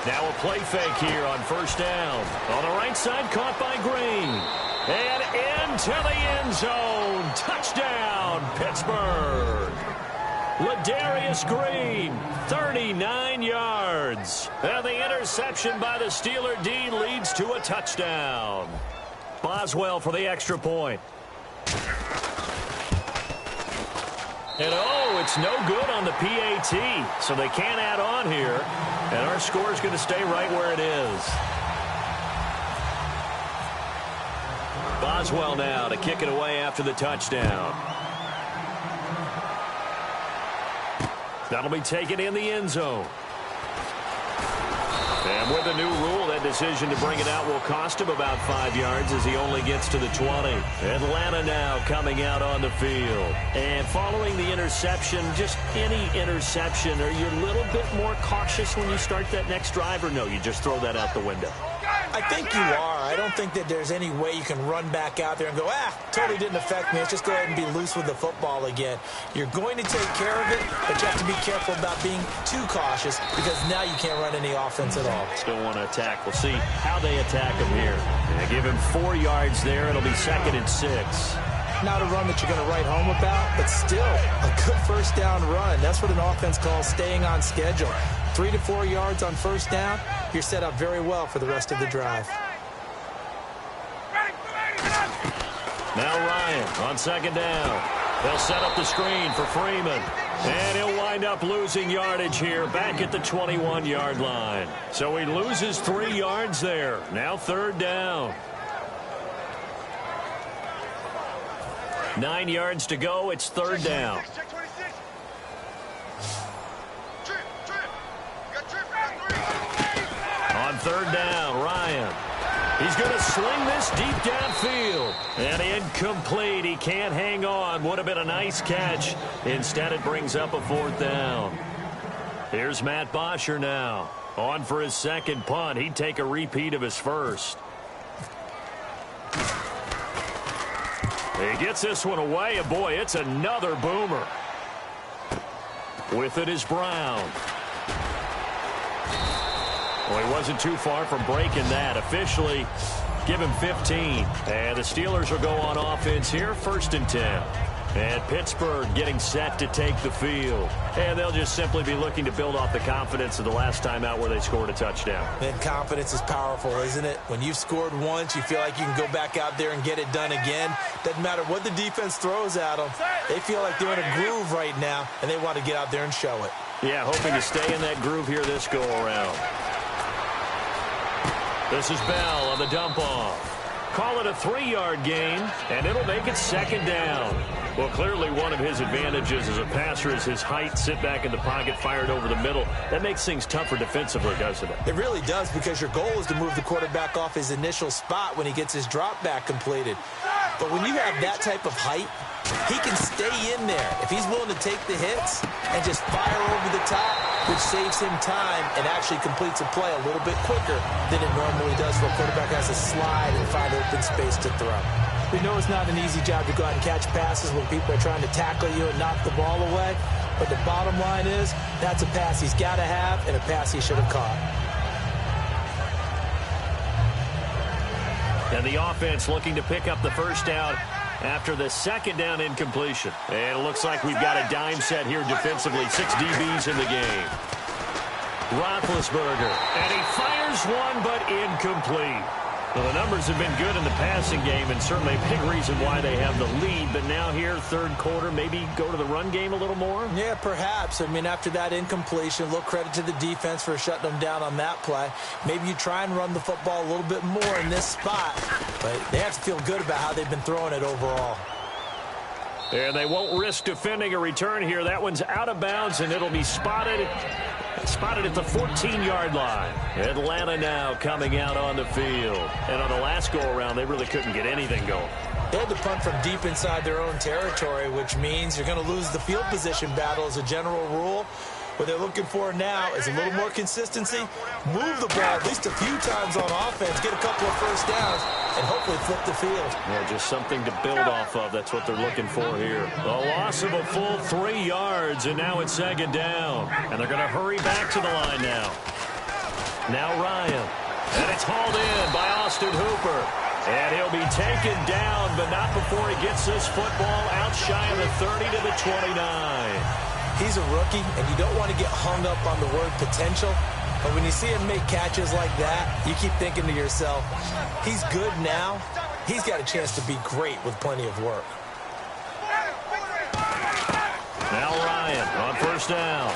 Speaker 2: Now a play fake here on first down. On the right side, caught by Green. And into the end zone. Touchdown, Pittsburgh. Ladarius Green, 39 yards. And the interception by the Steeler D leads to a touchdown. Boswell for the extra point. And oh, it's no good on the PAT, so they can't add on here. And our score is going to stay right where it is. Boswell now to kick it away after the touchdown. That'll be taken in the end zone. And with the new rule, that decision to bring it out will cost him about 5 yards as he only gets to the 20. Atlanta now coming out on the field. And following the interception, just any interception, are you a little bit more cautious when you start that next drive, or no, you just throw that out the window?
Speaker 3: I think you are. I don't think that there's any way you can run back out there and go, totally didn't affect me. Let's just go ahead and be loose with the football again. You're going to take care of it, but you have to be careful about being too cautious because now you can't run any offense at all.
Speaker 2: Still want to attack. We'll see how they attack him here. They give him 4 yards there. It'll be 2nd and 6.
Speaker 3: Not a run that you're going to write home about, but still a good first down run. That's what an offense calls staying on schedule. 3 to 4 yards on first down, you're set up very well for the rest of the drive.
Speaker 2: Now Ryan on 2nd down. They'll set up the screen for Freeman. And he'll wind up losing yardage here back at the 21-yard line. So he loses 3 yards there. Now 3rd down. 9 yards to go. It's 3rd down. On 3rd down, Ryan. He's going to sling this deep downfield. And incomplete. He can't hang on. Would have been a nice catch. Instead, it brings up a 4th down. Here's Matt Bosher now. On for his second punt. He'd take a repeat of his first. He gets this one away, and boy, it's another boomer. With it is Brown. Well, he wasn't too far from breaking that. Officially, give him 15. And the Steelers will go on offense here, 1st and 10. And Pittsburgh getting set to take the field. And they'll just simply be looking to build off the confidence of the last time out where they scored a touchdown.
Speaker 3: And confidence is powerful, isn't it? When you've scored once, you feel like you can go back out there and get it done again. Doesn't matter what the defense throws at them. They feel like they're in a groove right now, and they want to get out there and show it.
Speaker 2: Yeah, hoping to stay in that groove here this go-around. This is Bell on the dump-off. Call it a 3-yard gain, and it'll make it 2nd down. Well, clearly one of his advantages as a passer is his height. Sit back in the pocket, fired over the middle. That makes things tougher defensively, doesn't it?
Speaker 3: It really does, because your goal is to move the quarterback off his initial spot when he gets his drop back completed. But when you have that type of height, he can stay in there if he's willing to take the hits and just fire over the top, which saves him time and actually completes a play a little bit quicker than it normally does where a quarterback has to slide and find open space to throw. We know it's not an easy job to go out and catch passes when people are trying to tackle you and knock the ball away, but the bottom line is that's a pass he's got to have and a pass he should have caught.
Speaker 2: And the offense looking to pick up the first down after the 2nd down incompletion. And it looks like we've got a dime set here defensively. 6 DBs in the game. Roethlisberger. And he fires one, but incomplete. Well, the numbers have been good in the passing game, and certainly a big reason why they have the lead. But now here, 3rd quarter, maybe go to the run game a little more?
Speaker 3: Yeah, perhaps. I mean, after that incompletion, a little credit to the defense for shutting them down on that play. Maybe you try and run the football a little bit more in this spot. But they have to feel good about how they've been throwing it overall.
Speaker 2: And they won't risk defending a return here. That one's out of bounds, and it'll be spotted at the 14-yard line. Atlanta now coming out on the field. And on the last go-around, they really couldn't get anything going.
Speaker 3: They had to punt from deep inside their own territory, which means you're going to lose the field position battle as a general rule. What they're looking for now is a little more consistency, move the ball at least a few times on offense, get a couple of first downs, and hopefully flip the field.
Speaker 2: Yeah, just something to build off of. That's what they're looking for here. A loss of a full 3 yards, and now it's 2nd down. And they're going to hurry back to the line now. Now Ryan. And it's hauled in by Austin Hooper. And he'll be taken down, but not before he gets this football out shy of the 30 to the 29.
Speaker 3: He's a rookie, and you don't want to get hung up on the word potential. But when you see him make catches like that, you keep thinking to yourself, he's good now. He's got a chance to be great with plenty of work.
Speaker 2: Now Ryan on 1st down.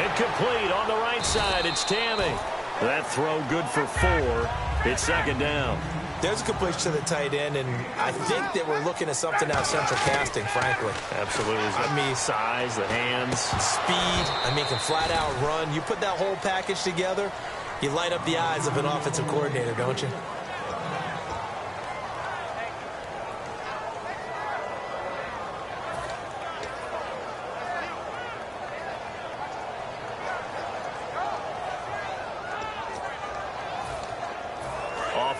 Speaker 2: Incomplete on the right side. It's Tammy. That throw good for 4. It's 2nd down.
Speaker 3: There's a completion to the tight end, and I think that we're looking at something out of central casting, frankly.
Speaker 2: Absolutely. I mean, size, the hands.
Speaker 3: Speed. I mean, can flat out run. You put that whole package together, you light up the eyes of an offensive coordinator, don't you?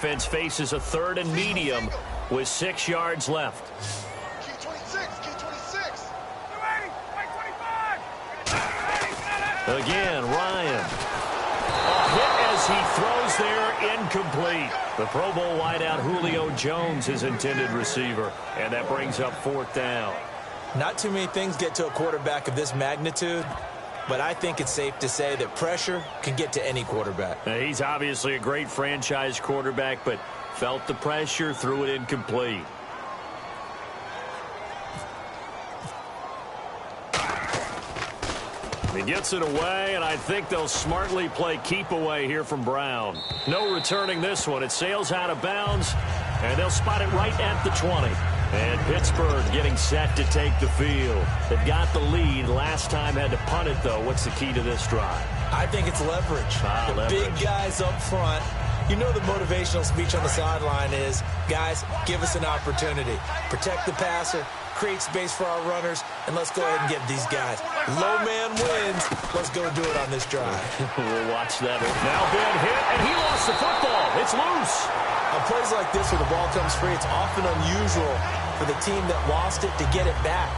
Speaker 2: Offense faces a 3rd and medium with 6 yards left.
Speaker 4: Key 26, key 26.
Speaker 2: Again, Ryan. A hit as he throws there, incomplete. The Pro Bowl wideout Julio Jones, his intended receiver. And that brings up 4th down.
Speaker 3: Not too many things get to a quarterback of this magnitude, but I think it's safe to say that pressure can get to any quarterback.
Speaker 2: Now, he's obviously a great franchise quarterback, but felt the pressure, threw it incomplete. He gets it away, and I think they'll smartly play keep away here from Brown. No returning this one. It sails out of bounds, and they'll spot it right at the 20. And Pittsburgh getting set to take the field. They've got the lead. Last time had to punt it, though. What's the key to this drive?
Speaker 3: I think it's leverage. The big guys up front. You know the motivational speech on the sideline is, guys, give us an opportunity. Protect the passer, create space for our runners, And let's go ahead and give these guys low man wins. Let's go do it on this drive.
Speaker 2: We'll watch that. Now Ben hit, and he lost the football. It's loose.
Speaker 3: On plays like this where the ball comes free, it's often unusual for the team that lost it to get it back.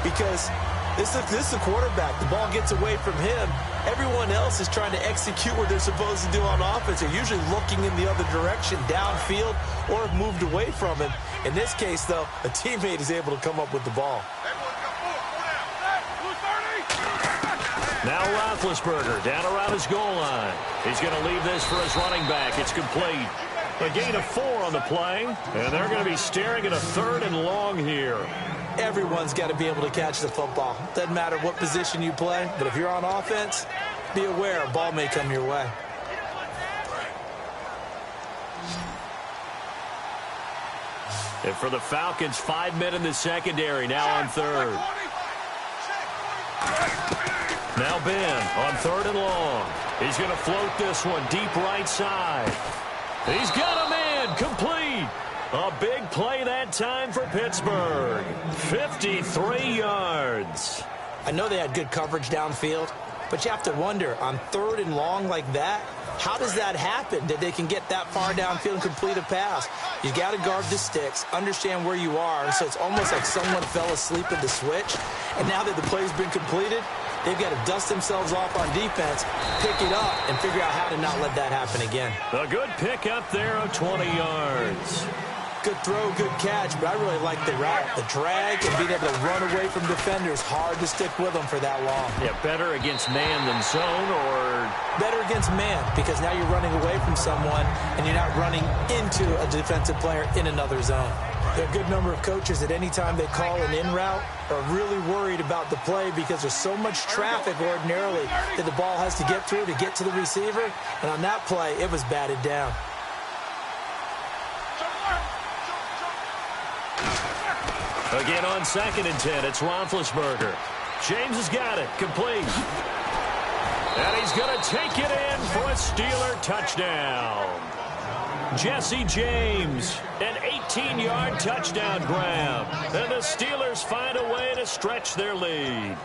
Speaker 3: Because this is the quarterback. The ball gets away from him. Everyone else is trying to execute what they're supposed to do on offense. They're usually looking in the other direction, downfield, or have moved away from him. In this case, though, a teammate is able to come up with the ball.
Speaker 2: Now Roethlisberger down around his goal line. He's going to leave this for his running back. It's complete. A gain of 4 on the play, and they're going to be staring at a 3rd and long here.
Speaker 3: Everyone's got to be able to catch the football. Doesn't matter what position you play, but if you're on offense, be aware a ball may come your way.
Speaker 2: And for the Falcons, 5 men in the secondary, now on 3rd. Now Ben on 3rd and long. He's going to float this one deep right side. He's got a man complete. A big play that time for Pittsburgh. 53 yards.
Speaker 3: I know they had good coverage downfield, but you have to wonder, on 3rd and long like that, how does that happen that they can get that far downfield and complete a pass? You got to guard the sticks, understand where you are, and so it's almost like someone fell asleep at the switch, and now that the play's been completed, they've got to dust themselves off on defense, pick it up, and figure out how to not let that happen again.
Speaker 2: A good pick up there of 20 yards.
Speaker 3: Good throw, good catch, but I really like the route, the drag, and being able to run away from defenders. Hard to stick with them for that long.
Speaker 2: Yeah, better against man than zone, or?
Speaker 3: Better against man, because now you're running away from someone, and you're not running into a defensive player in another zone. There are a good number of coaches that any time they call an in route are really worried about the play because there's so much traffic ordinarily that the ball has to get through to get to the receiver, and on that play, it was batted down.
Speaker 2: Again on 2nd and 10, it's Roethlisberger. James has got it, complete. And he's going to take it in for a Steeler touchdown. Jesse James, an 18-yard touchdown grab. And the Steelers find a way to stretch their lead.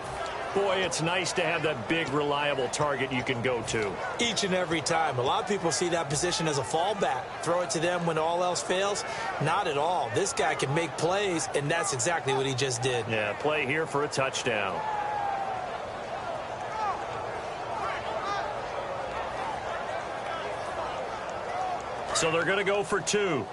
Speaker 2: Boy, it's nice to have that big, reliable target you can go to.
Speaker 3: Each and every time. A lot of people see that position as a fallback. Throw it to them when all else fails. Not at all. This guy can make plays, and that's exactly what he just did.
Speaker 2: Yeah, play here for a touchdown. So they're going to go for 2.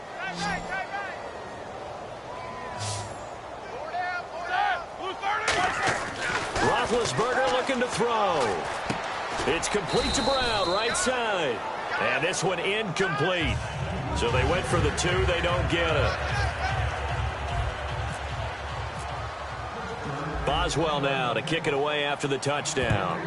Speaker 2: Roethlisberger looking to throw. It's complete to Brown, right side. And this one incomplete. So they went for the 2. They don't get it. Boswell now to kick it away after the touchdown.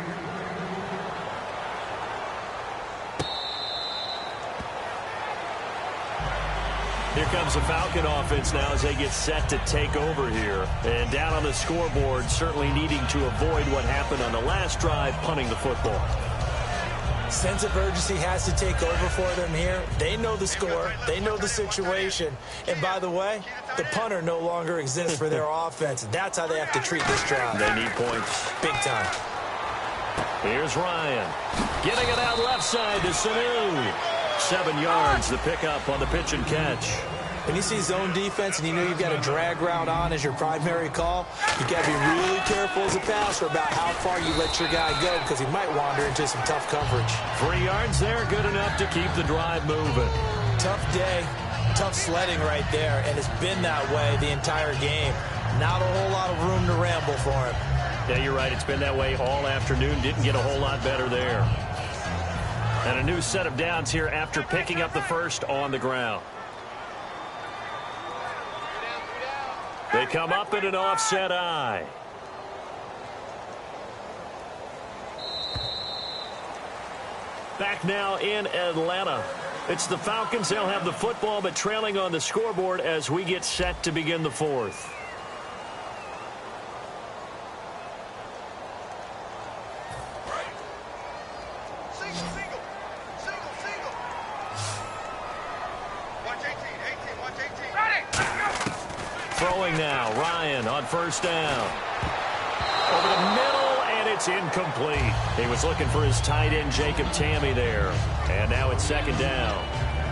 Speaker 2: Here comes the Falcon offense now as they get set to take over here. And down on the scoreboard, certainly needing to avoid what happened on the last drive, punting the football.
Speaker 3: Sense of urgency has to take over for them here. They know the score. They know the situation. And by the way, the punter no longer exists for their offense. That's how they have to treat this drive.
Speaker 2: They need points.
Speaker 3: Big time.
Speaker 2: Here's Ryan. Getting it out left side to Sanu. 7 yards, the pickup on the pitch and catch.
Speaker 3: When you see zone defense and you know you've got a drag route on as your primary call, you've got to be really careful as a passer about how far you let your guy go because he might wander into some tough coverage.
Speaker 2: 3 yards there, good enough to keep the drive moving.
Speaker 3: Tough day, tough sledding right there, and it's been that way the entire game. Not a whole lot of room to ramble for him.
Speaker 2: Yeah, you're right. It's been that way all afternoon. Didn't get a whole lot better there. And a new set of downs here after picking up the first on the ground. They come up in an offset eye. Back now in Atlanta. It's the Falcons. They'll have the football, but trailing on the scoreboard as we get set to begin the 4th. Throwing now, Ryan on first down. Over the middle, and it's incomplete. He was looking for his tight end, Jacob Tamme, there. And now it's second down.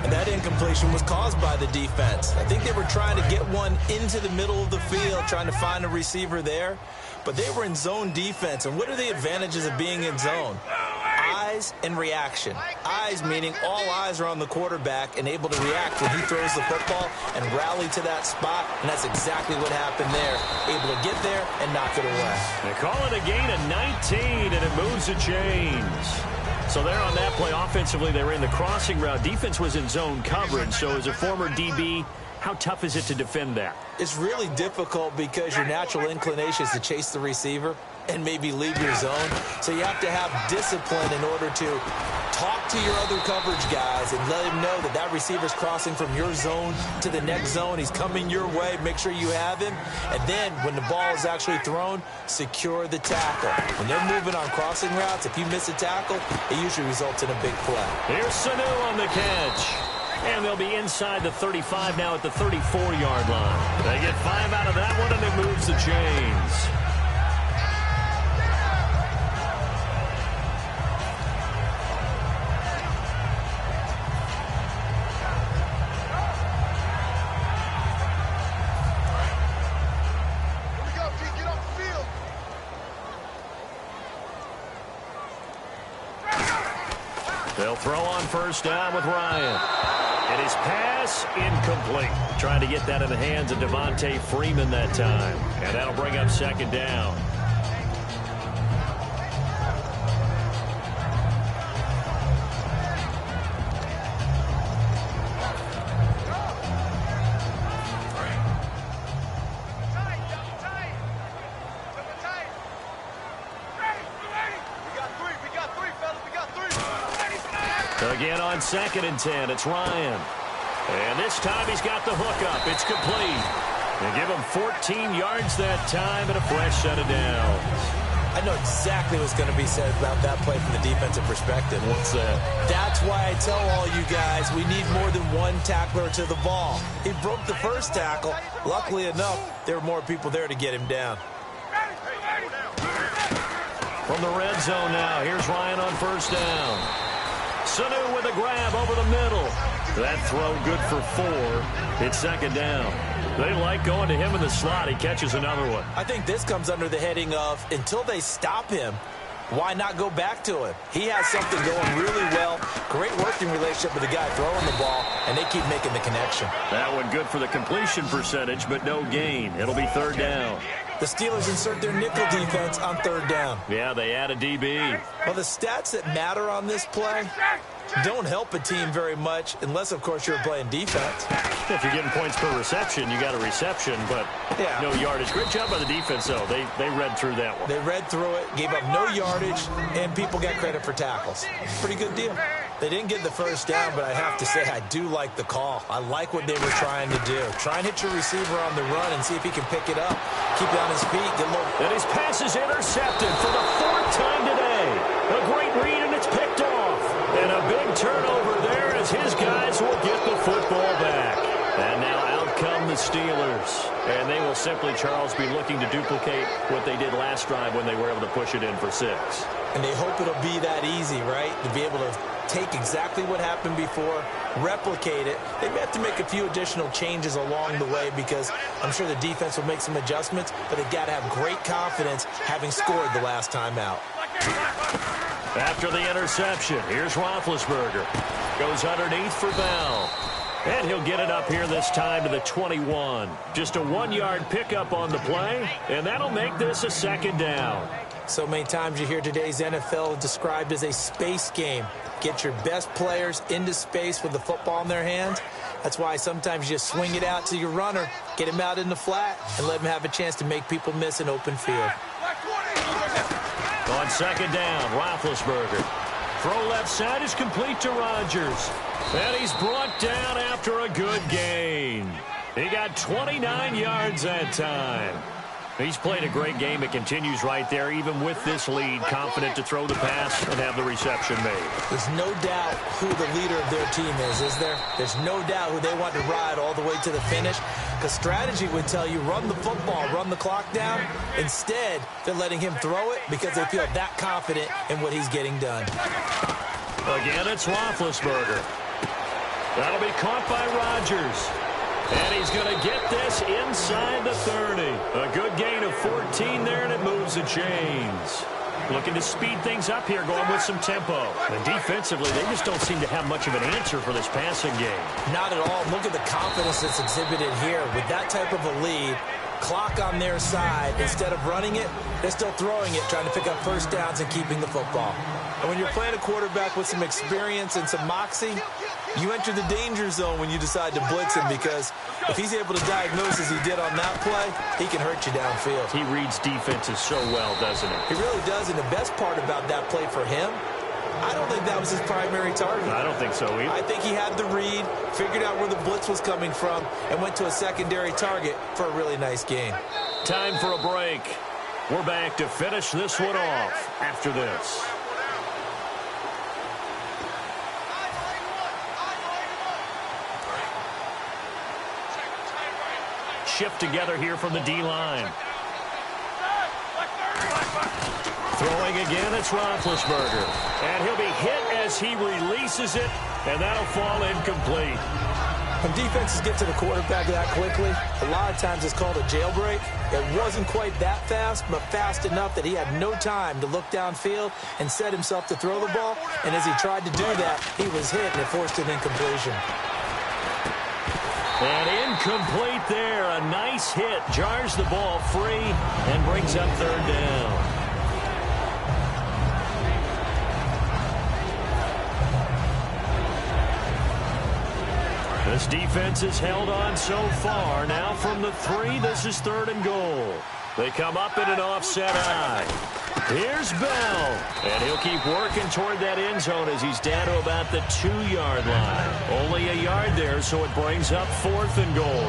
Speaker 3: And that incompletion was caused by the defense. I think they were trying to get one into the middle of the field, trying to find a receiver there. But they were in zone defense. And what are the advantages of being in zone? Eyes and reaction. Eyes meaning all eyes are on the quarterback and able to react when he throws the football and rally to that spot. And that's exactly what happened there. Able to get there and knock it away.
Speaker 2: They call it a gain of 19, and it moves the chains. So there on that play, offensively, they ran the crossing route. Defense was in zone coverage. So as a former DB, how tough is it to defend that?
Speaker 3: It's really difficult because your natural inclination is to chase the receiver and maybe leave your zone. So you have to have discipline in order to talk to your other coverage guys and let him know that that receiver's crossing from your zone to the next zone. He's coming your way. Make sure you have him. And then when the ball is actually thrown, secure the tackle. When they're moving on crossing routes, if you miss a tackle, it usually results in a big play.
Speaker 2: Here's Sanu on the catch. And they'll be inside the 35 now at the 34-yard line. They get 5 out of that one, and it moves the chains. They'll throw on first down with Ryan. And his pass incomplete. Trying to get that in the hands of Devontae Freeman that time. And that'll bring up second down. Again on 2nd and 10, it's Ryan. And this time he's got the hook up. It's complete. They give him 14 yards that time and a fresh set of downs.
Speaker 3: I know exactly what's going to be said about that play from the defensive perspective.
Speaker 2: What's that?
Speaker 3: That's why I tell all you guys we need more than one tackler to the ball. He broke the first tackle. Luckily enough, there were more people there to get him down.
Speaker 2: From the red zone now, here's Ryan on first down. Sanu with a grab over the middle. That throw good for 4. It's second down. They like going to him in the slot. He catches another one.
Speaker 3: I think this comes under the heading of until they stop him, why not go back to him? He has something going really well. Great working relationship with the guy throwing the ball, and they keep making the connection.
Speaker 2: That one good for the completion percentage, but no gain. It'll be third down.
Speaker 3: The Steelers insert their nickel defense on third down.
Speaker 2: Yeah, they add a DB.
Speaker 3: Well, the stats that matter on this play don't help a team very much unless, of course, you're playing defense.
Speaker 2: If you're getting points per reception, you got a reception, but no yardage. Great job by the defense, though. They read through that one.
Speaker 3: They read through it, gave up no yardage, and people got credit for tackles. Pretty good deal. They didn't get the first down, but I have to say I do like the call. I like what they were trying to do. Try and hit your receiver on the run and see if he can pick it up. Keep it on his feet. Get low.
Speaker 2: And his pass is intercepted for the 4th time today. A great read, and it's picked off. And a big turnover there as his guys will get the football back. And now out come the Steelers. And they will simply, Charles, be looking to duplicate what they did last drive when they were able to push it in for 6.
Speaker 3: And they hope it'll be that easy, right? To be able to take exactly what happened before, replicate it. They may have to make a few additional changes along the way because I'm sure the defense will make some adjustments, but they've got to have great confidence having scored the last time out.
Speaker 2: After the interception, here's Roethlisberger. Goes underneath for Bell. And he'll get it up here this time to the 21. Just a 1-yard pickup on the play, and that'll make this a second down.
Speaker 3: So many times you hear today's NFL described as a space game. Get your best players into space with the football in their hands. That's why sometimes you just swing it out to your runner, get him out in the flat, and let him have a chance to make people miss an open field.
Speaker 2: On second down, Roethlisberger. Throw left side is complete to Rodgers. And he's brought down after a good gain. He got 29 yards that time. He's played a great game. It continues right there, even with this lead, confident to throw the pass and have the reception made.
Speaker 3: There's no doubt who the leader of their team is there? There's no doubt who they want to ride all the way to the finish, because strategy would tell you run the football, run the clock down. Instead, they're letting him throw it because they feel that confident in what he's getting done.
Speaker 2: Again, it's Roethlisberger. That'll be caught by Rodgers. And he's going to get this inside the 30. A good gain of 14 there, and it moves the chains. Looking to speed things up here, going with some tempo. And defensively, they just don't seem to have much of an answer for this passing game.
Speaker 3: Not at all. Look at the confidence that's exhibited here. With that type of a lead, clock on their side, instead of running it, they're still throwing it, trying to pick up first downs and keeping the football. And when you're playing a quarterback with some experience and some moxie, you enter the danger zone when you decide to blitz him, because if he's able to diagnose as he did on that play, he can hurt you downfield.
Speaker 2: He reads defenses so well, doesn't he?
Speaker 3: He really does, and the best part about that play for him, I don't think that was his primary target.
Speaker 2: I don't think so either.
Speaker 3: I think he had the read, figured out where the blitz was coming from, and went to a secondary target for a really nice gain.
Speaker 2: Time for a break. We're back to finish this one off after this. Shift together here from the D-line. Throwing again, it's Roethlisberger. And he'll be hit as he releases it, and that'll fall incomplete.
Speaker 3: When defenses get to the quarterback that quickly, a lot of times it's called a jailbreak. It wasn't quite that fast, but fast enough that he had no time to look downfield and set himself to throw the ball. And as he tried to do that, he was hit, and it forced an incompletion.
Speaker 2: And incomplete there. A nice hit. Jars the ball free and brings up third down. This defense has held on so far. Now from the 3, this is 3rd and goal. They come up in an offset eye. Here's Bell. And he'll keep working toward that end zone as he's down to about the 2-yard line. Only a yard there, so it brings up 4th and goal.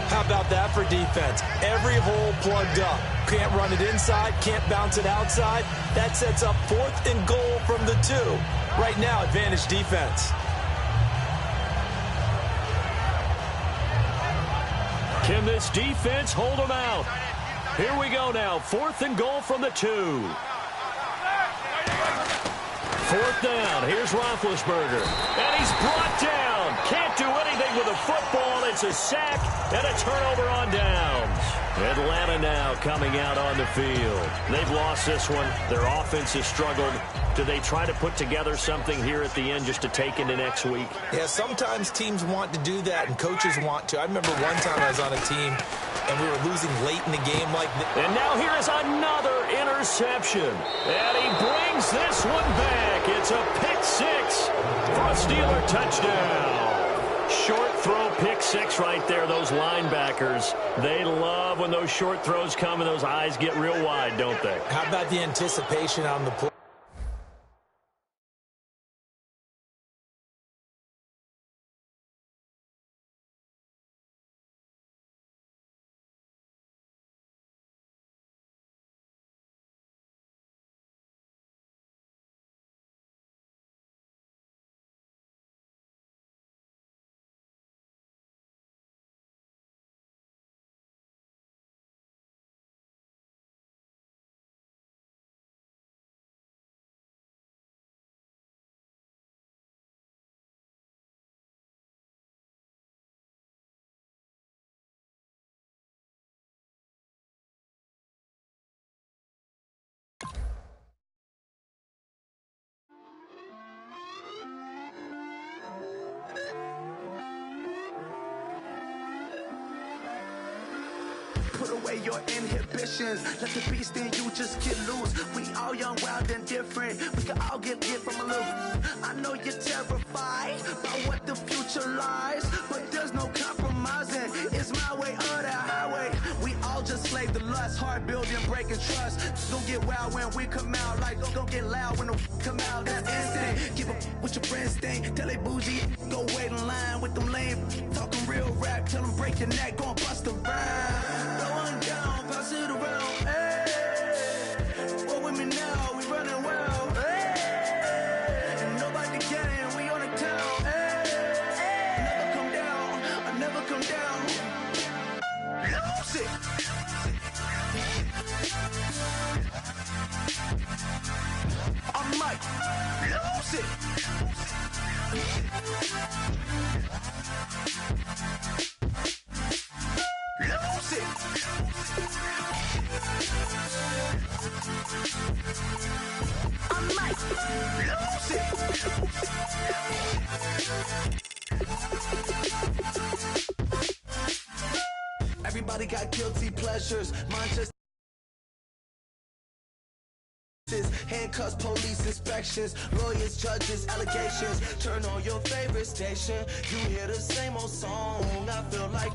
Speaker 3: How about that for defense? Every hole plugged up. Can't run it inside, can't bounce it outside. That sets up 4th and goal from the 2. Right now, advantage defense.
Speaker 2: Can this defense hold them out? Here we go now. 4th and goal from the 2. 4th down. Here's Roethlisberger. And he's brought down. Can't do anything with a football. It's a sack and a turnover on downs. Atlanta now coming out on the field. They've lost this one. Their offense has struggled. Do they try to put together something here at the end just to take into next week?
Speaker 3: Yeah, sometimes teams want to do that, and coaches want to. I remember one time I was on a team, and we were losing late in the game like this.
Speaker 2: And now here is another interception. And he brings this one back. It's a pick-6 for a Steeler touchdown. Short throw, pick-6 right there. Those linebackers, they love when those short throws come and those eyes get real wide, don't they?
Speaker 3: How about the anticipation on the play?
Speaker 5: Put away your inhibitions. Let the beast in you just get loose. We all young, wild, and different. We can all get from a little. I know you're terrified by what the future lies, but there's no compromising. It's my way or the highway. We all just slave the lust, hard building, breaking trust. Don't get wild when we come out. Like don't get loud when the come out. That's instant. Keep up with your friends thing. Tell they bougie, go wait in line with them lame. Talking real rap, tell them break your neck, go and bust a rhyme. Going down, pass it around. Everybody got guilty pleasures. Mine just handcuffs, police inspections, lawyers, judges, allegations. Turn on your favorite station. You hear the same old song. I feel like,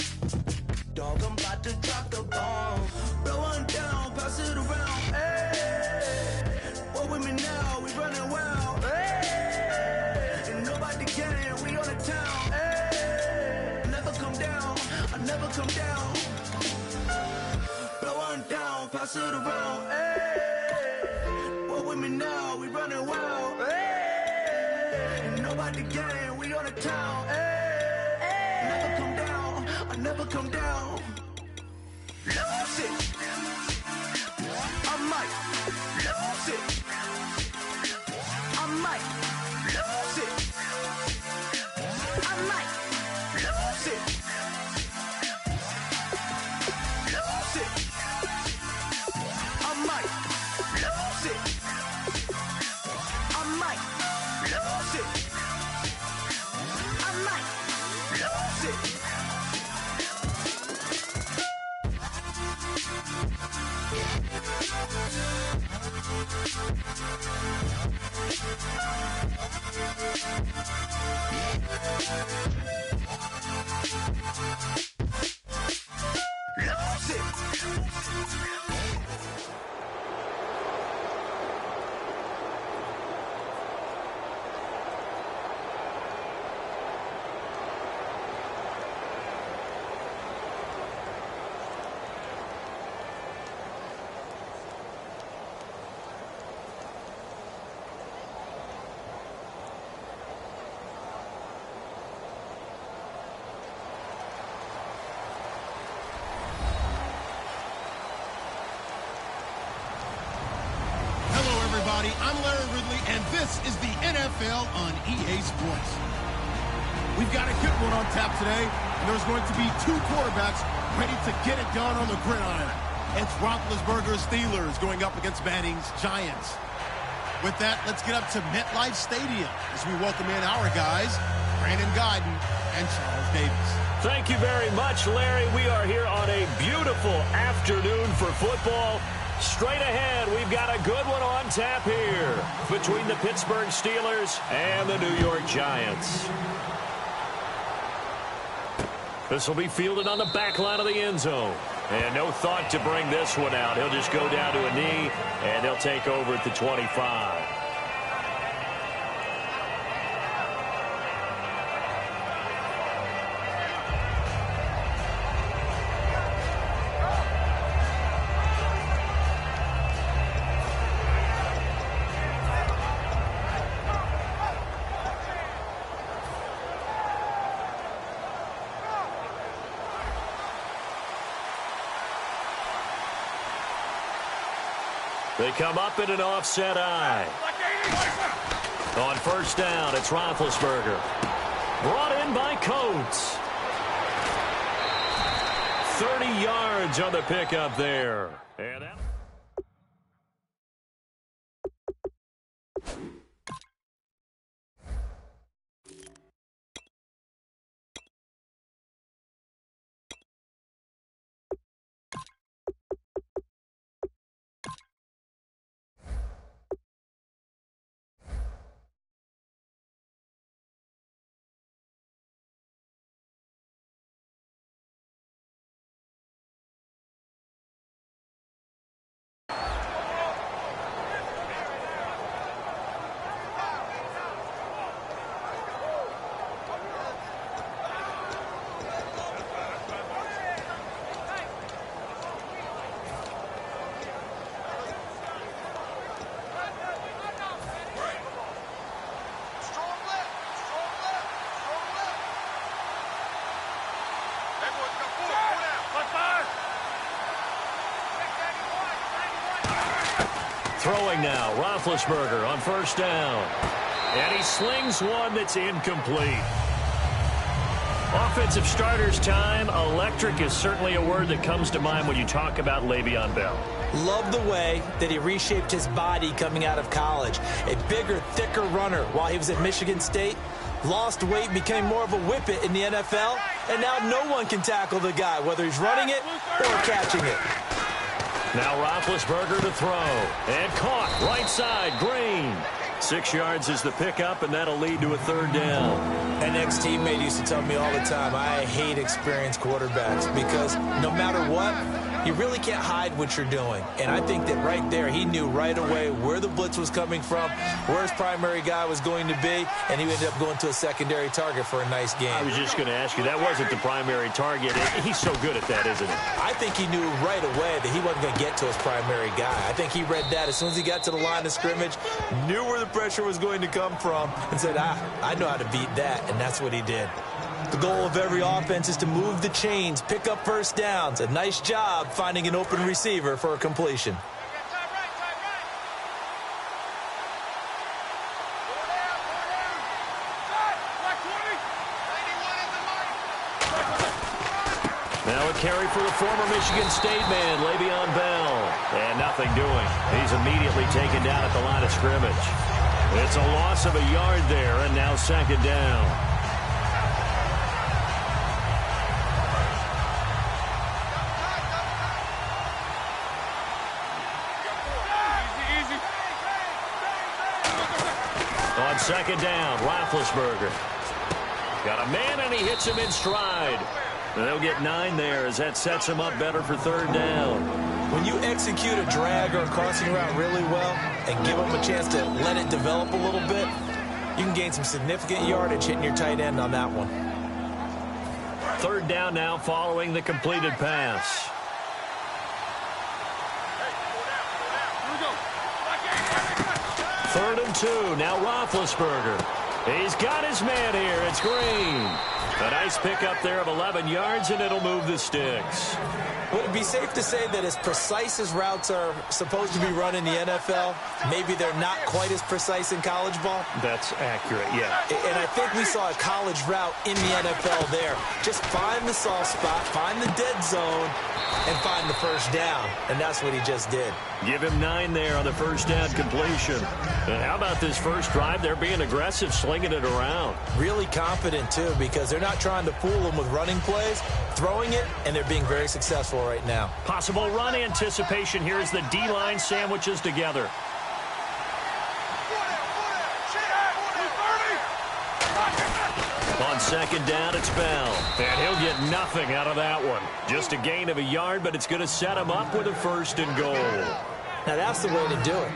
Speaker 5: dog, I'm about to drop the bomb. Blow one down, pass it around. Hey, what with me now? We running wild. Hey, and nobody can. We on the town. Hey, I never come down. I never come down. Blow one down, pass it around. Hey, with me now, we running wild. Hey, ain't nobody gang, we on the town. Hey, never come down, I never come down. Lose it, I might lose it. I might lose it. I might lose it. Lose it. I might lose it. I might lose it. I might lose it. Lose it.
Speaker 1: I'm Larry Ridley, and this is the NFL on EA Sports. We've got a good one on tap today, and there's going to be two quarterbacks ready to get it done on the gridiron. It's Roethlisberger's Steelers going up against Manning's Giants. With that, let's get up to MetLife Stadium as we welcome in our guys, Brandon Guyton and Charles Davis.
Speaker 2: Thank you very much, Larry. We are here on a beautiful afternoon for football. Straight ahead, we've got a good one on tap here between the Pittsburgh Steelers and the New York Giants. This will be fielded on the back line of the end zone. And no thought to bring this one out. He'll just go down to a knee, and he'll take over at the 25. They come up in an offset eye. On first down, it's Roethlisberger. Brought in by Coates. 30 yards on the pickup there. And that throwing now, Roethlisberger on first down. And he slings one that's incomplete. Offensive starters time. Electric is certainly a word that comes to mind when you talk about Le'Veon Bell.
Speaker 3: Love the way that he reshaped his body coming out of college. A bigger, thicker runner while he was at Michigan State. Lost weight, became more of a whippet in the NFL. And now no one can tackle the guy, whether he's running it or catching it.
Speaker 2: Now Roethlisberger to throw. And caught. Right side. Green. 6 yards is the pickup, and that'll lead to a third down.
Speaker 3: An ex-teammate used to tell me all the time, I hate experienced quarterbacks because no matter what, you really can't hide what you're doing. And I think that right there, he knew right away where the blitz was coming from, where his primary guy was going to be, and he ended up going to a secondary target for a nice game.
Speaker 2: I was just going to ask you, that wasn't the primary target. He's so good at that, isn't he?
Speaker 3: I think he knew right away that he wasn't going to get to his primary guy. I think he read that as soon as he got to the line of scrimmage, knew where the pressure was going to come from, and said, I know how to beat that, and that's what he did. The goal of every offense is to move the chains, pick up first downs. A nice job finding an open receiver for a completion.
Speaker 2: Now a carry for the former Michigan State man, Le'Veon Bell. And nothing doing. He's immediately taken down at the line of scrimmage. It's a loss of a yard there, and now second down. On second down, Roethlisberger. Got a man, and he hits him in stride. And they'll get 9 there as that sets him up better for third down.
Speaker 3: When you execute a drag or a crossing route really well and give him a chance to let it develop a little bit, you can gain some significant yardage hitting your tight end on that one.
Speaker 2: Third down now following the completed pass. Third and 2. Now Roethlisberger. He's got his man here. It's Green. A nice pickup there of 11 yards, and it'll move the sticks.
Speaker 3: Would it be safe to say that as precise as routes are supposed to be run in the NFL, maybe they're not quite as precise in college ball?
Speaker 2: That's accurate, yeah.
Speaker 3: And I think we saw a college route in the NFL there. Just find the soft spot, find the dead zone, and find the first down. And that's what he just did.
Speaker 2: Give him 9 there on the first down completion. And how about this first drive? They're being aggressive, slinging it around.
Speaker 3: Really confident, too, because they're not trying to fool them with running plays, throwing it, and they're being very successful right now.
Speaker 2: Possible run anticipation here as the D-line sandwiches together. On second down, it's Bell. And he'll get nothing out of that one. Just a gain of a yard, but it's going to set him up with a first and goal.
Speaker 3: Now, that's the way to do it.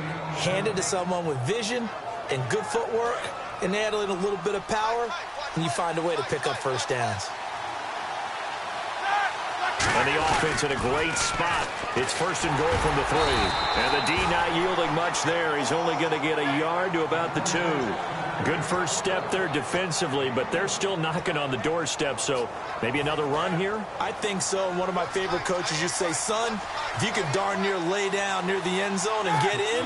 Speaker 3: Hand it to someone with vision and good footwork, and add in a little bit of power, and you find a way to pick up first downs.
Speaker 2: And the offense in a great spot. It's first and goal from the 3. And the D not yielding much there. He's only going to get a yard to about the 2. Good first step there defensively, but they're still knocking on the doorstep, so maybe another run here?
Speaker 3: I think so. And one of my favorite coaches used to say, son, if you could darn near lay down near the end zone and get in,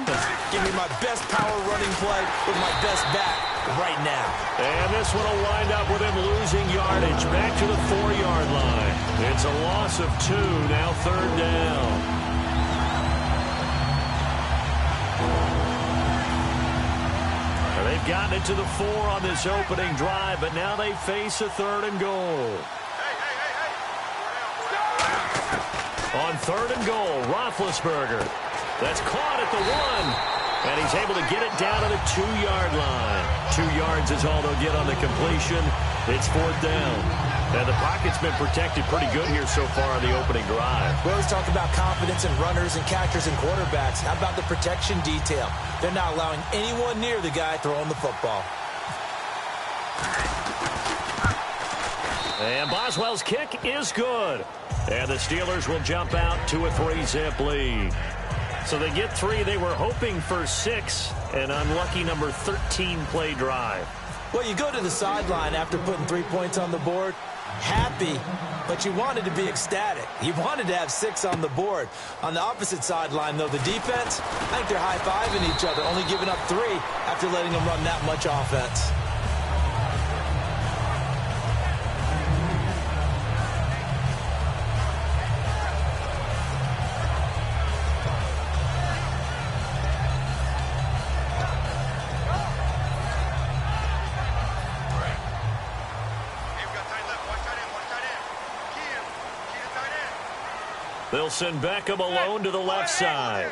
Speaker 3: give me my best power running play with my best back right now.
Speaker 2: And this one will wind up with him losing yardage back to the 4-yard line. It's a loss of 2, now third down. They've gotten it to the 4 on this opening drive, but now they face a third and goal. On third and goal, Roethlisberger. That's caught at the 1, and he's able to get it down to the 2-yard line. 2 yards is all they'll get on the completion. It's fourth down. And the pocket's been protected pretty good here so far on the opening drive.
Speaker 3: We always talk about confidence in runners and catchers and quarterbacks. How about the protection detail? They're not allowing anyone near the guy throwing the football.
Speaker 2: And Boswell's kick is good. And the Steelers will jump out to a 3-zip lead. So they get 3. They were hoping for 6. An unlucky number 13 play drive.
Speaker 3: Well, you go to the sideline after putting 3 points on the board, happy, but you wanted to be ecstatic. You wanted to have 6 on the board. On the opposite sideline, though, the defense, I think they're high-fiving each other, only giving up 3 after letting them run that much offense.
Speaker 2: They'll send Beckham alone to the left side.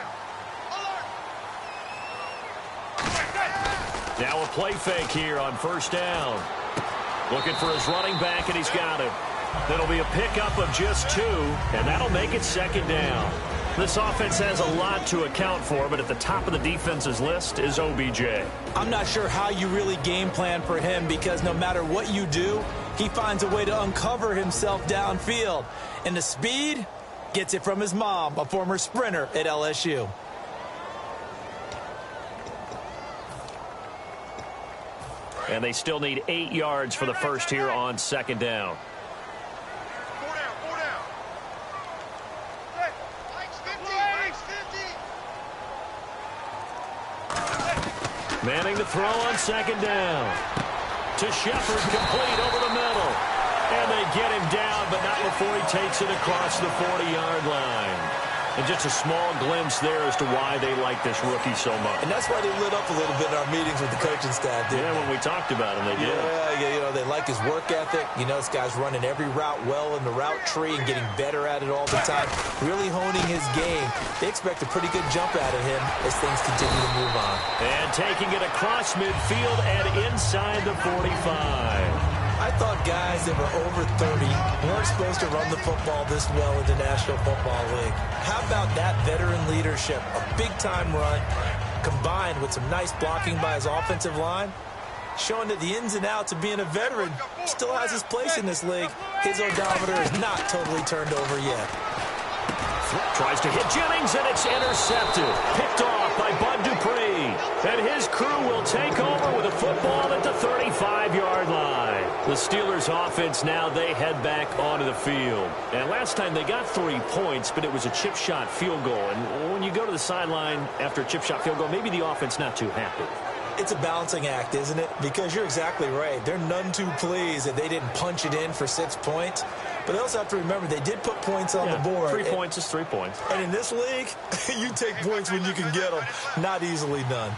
Speaker 2: Now a play fake here on first down. Looking for his running back, and he's got him. That'll be a pickup of just 2, and that'll make it second down. This offense has a lot to account for, but at the top of the defense's list is OBJ.
Speaker 3: I'm not sure how you really game plan for him, because no matter what you do, he finds a way to uncover himself downfield. And the speed gets it from his mom, a former sprinter at LSU.
Speaker 2: And they still need 8 yards for the first here on second down.
Speaker 4: 4 down. Mike's 50.
Speaker 2: Manning to throw on second down. To Shepard, complete over the middle. And they get him down, but not before he takes it across the 40-yard line. And just a small glimpse there as to why they like this rookie so much.
Speaker 3: And that's why they lit up a little bit in our meetings with the coaching staff, didn't
Speaker 2: Yeah, when we talked about him, they did.
Speaker 3: Yeah, you know, they like his work ethic. You know, this guy's running every route well in the route tree and getting better at it all the time, really honing his game. They expect a pretty good jump out of him as things continue to move on.
Speaker 2: And taking it across midfield and inside the 45.
Speaker 3: I thought guys that were over 30 weren't supposed to run the football this well in the National Football League. How about that veteran leadership? A big-time run combined with some nice blocking by his offensive line, showing that the ins and outs of being a veteran still has his place in this league. His odometer is not totally turned over yet.
Speaker 2: Tries to hit Jennings, and it's intercepted. Picked off by Bud Dupree. And his crew will take over with a football at the 35-yard line. The Steelers' offense now, they head back onto the field. And last time they got 3 points, but it was a chip shot field goal. And when you go to the sideline after a chip shot field goal, maybe the offense not too happy.
Speaker 3: It's a balancing act, isn't it? Because you're exactly right. They're none too pleased that they didn't punch it in for 6 points. But they also have to remember they did put points on the board.
Speaker 2: 3 points is 3 points.
Speaker 3: And in this league, you take points when you can get them. Not easily done.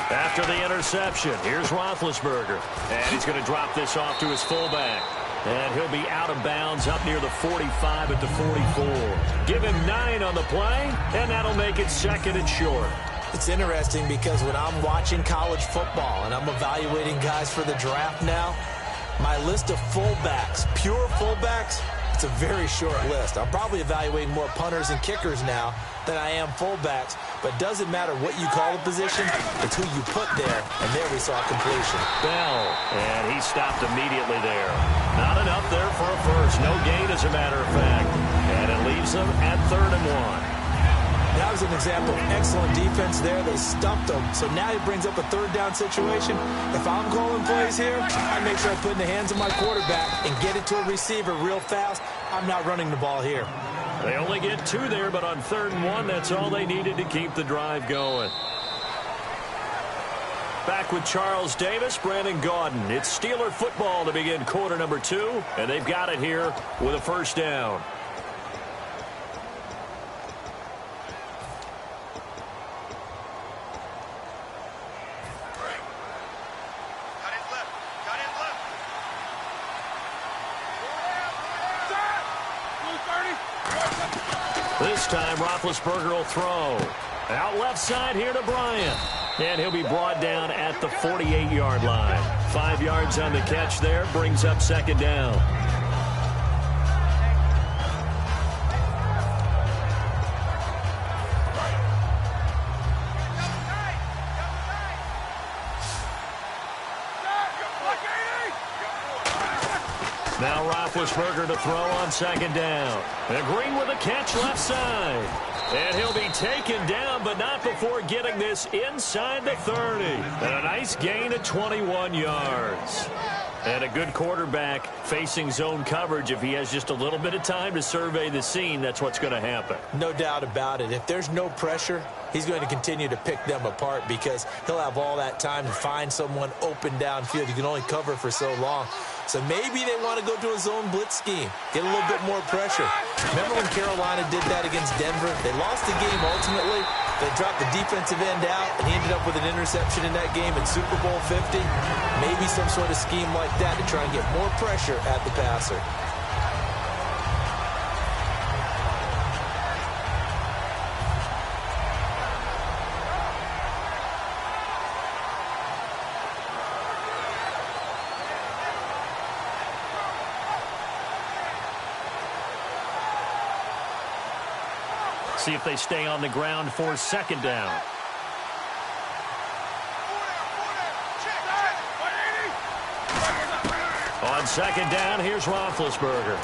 Speaker 2: After the interception, here's Roethlisberger. And he's going to drop this off to his fullback. And he'll be out of bounds up near the 45 at the 44. Give him 9 on the play, and that'll make it second and short.
Speaker 3: It's interesting because when I'm watching college football and I'm evaluating guys for the draft now, my list of fullbacks, pure fullbacks, it's a very short list. I'm probably evaluating more punters and kickers now than I am fullbacks. But it doesn't matter what you call the position, it's who you put there. And there we saw completion.
Speaker 2: Bell, and he stopped immediately there. Not enough there for a first. No gain, as a matter of fact. And it leaves them at 3rd and 1.
Speaker 3: That was an example of excellent defense there. They stumped them. So now he brings up a 3rd down situation. If I'm calling plays here, I make sure I put it in the hands of my quarterback and get it to a receiver real fast. I'm not running the ball here.
Speaker 2: They only get 2 there, but on 3rd and 1, that's all they needed to keep the drive going. Back with Charles Davis, Brandon Gaudin. It's Steeler football to begin quarter number 2, and they've got it here with a first down. This time, Roethlisberger will throw. Out left side here to Bryant. And he'll be brought down at the 48-yard line. 5 yards on the catch there, brings up second down. Now Roethlisberger to throw on second down. And Green with a catch left side. And he'll be taken down, but not before getting this inside the 30. And a nice gain of 21 yards. And a good quarterback facing zone coverage. If he has just a little bit of time to survey the scene, that's what's going to happen.
Speaker 3: No doubt about it. If there's no pressure, he's going to continue to pick them apart because he'll have all that time to find someone open downfield. You can only cover for so long. So maybe they want to go to a zone blitz scheme, get a little bit more pressure. Remember when Carolina did that against Denver? They lost the game ultimately. They dropped the defensive end out, and he ended up with an interception in that game in Super Bowl 50. Maybe some sort of scheme like that to try and get more pressure at the passer.
Speaker 2: See if they stay on the ground for second down. On second down, here's Roethlisberger.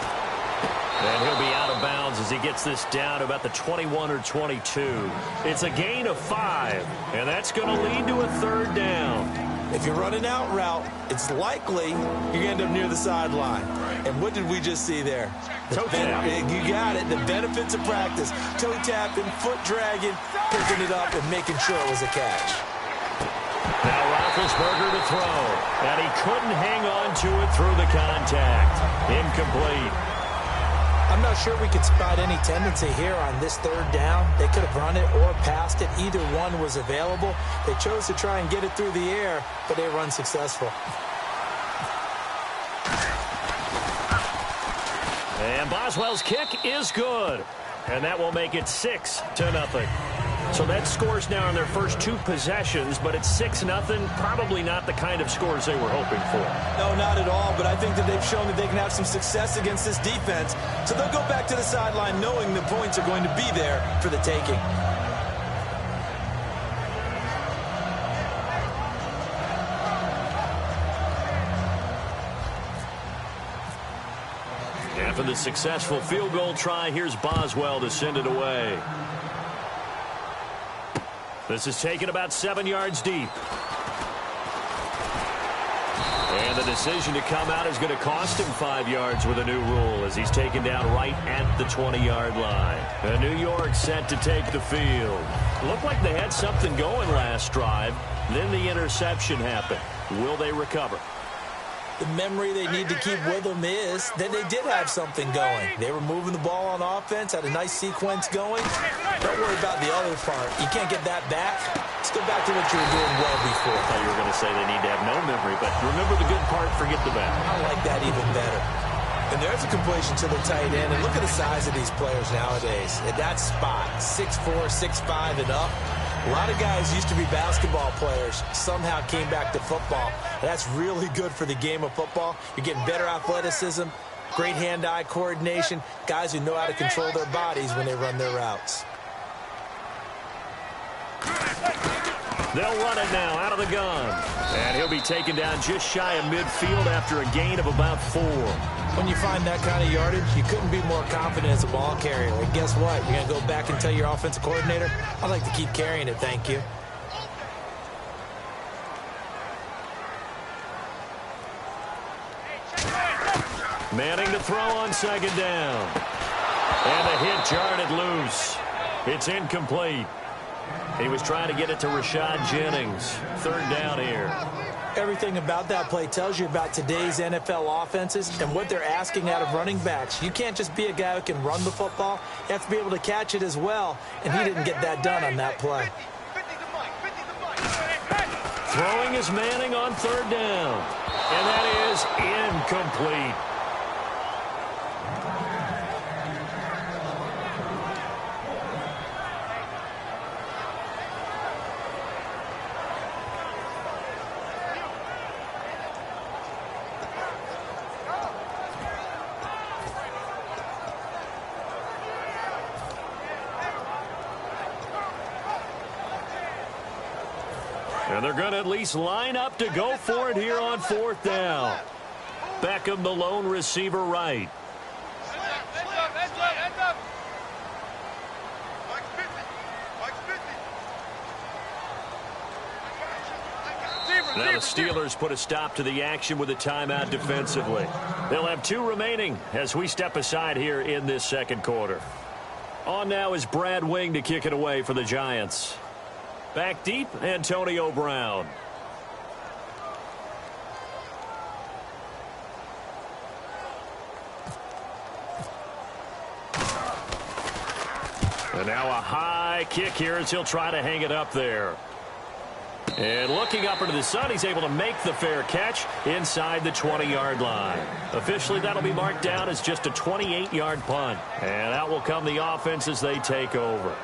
Speaker 2: And he'll be out of bounds as he gets this down to about the 21 or 22. It's a gain of 5, and that's going to lead to a third down.
Speaker 3: If you're running out route, it's likely you're going to end up near the sideline. And what did we just see there?
Speaker 2: Toe tap.
Speaker 3: You got it. The benefits of practice. Toe tapping, foot dragging, picking it up, and making sure it was a catch.
Speaker 2: Now Roethlisberger to throw. And he couldn't hang on to it through the contact. Incomplete.
Speaker 3: I'm not sure we could spot any tendency here on this third down. They could have run it or passed it. Either one was available. They chose to try and get it through the air, but they were unsuccessful.
Speaker 2: And Boswell's kick is good. And that will make it 6-0. So that scores now in their first 2 possessions, but it's 6-0. Probably not the kind of scores they were hoping for.
Speaker 3: No, not at all, but I think that they've shown that they can have some success against this defense. So they'll go back to the sideline knowing the points are going to be there for the taking.
Speaker 2: After the successful field goal try, here's Boswell to send it away. This is taken about 7 yards deep. And the decision to come out is going to cost him 5 yards with a new rule as he's taken down right at the 20-yard line. And New York set to take the field. Looked like they had something going last drive. Then the interception happened. Will they recover?
Speaker 3: The memory they need to keep with them is that they did have something going. They were moving the ball on offense, had a nice sequence going. Don't worry about the other part. You can't get that back. Let's go back to what you were doing well before.
Speaker 2: I thought you were going to say they need to have no memory, but remember the good part, forget the bad.
Speaker 3: I like that even better. And there's a completion to the tight end. And look at the size of these players nowadays. At that spot, 6'4", 6'5", and up. A lot of guys used to be basketball players, somehow came back to football. That's really good for the game of football. You're getting better athleticism, great hand-eye coordination, guys who know how to control their bodies when they run their routes.
Speaker 2: They'll run it now out of the gun. And he'll be taken down just shy of midfield after a gain of about 4.
Speaker 3: When you find that kind of yardage, you couldn't be more confident as a ball carrier. And guess what? You're going to go back and tell your offensive coordinator, I'd like to keep carrying it, thank you.
Speaker 2: Manning to throw on second down. And the hit jarred it loose. It's incomplete. He was trying to get it to Rashad Jennings. Third down here.
Speaker 3: Everything about that play tells you about today's NFL offenses and what they're asking out of running backs. You can't just be a guy who can run the football. You have to be able to catch it as well, and he didn't get that done on that play.
Speaker 2: Throwing is Manning on third down. And that is incomplete. And they're going to at least line up to go for it here on fourth down. Beckham, the lone receiver, right. Now the Steelers put a stop to the action with a timeout defensively. They'll have 2 remaining as we step aside here in this second quarter. On now is Brad Wing to kick it away for the Giants. Back deep, Antonio Brown. And now a high kick here as he'll try to hang it up there. And looking up into the sun, he's able to make the fair catch inside the 20-yard line. Officially, that'll be marked down as just a 28-yard punt. And out will come the offense as they take over.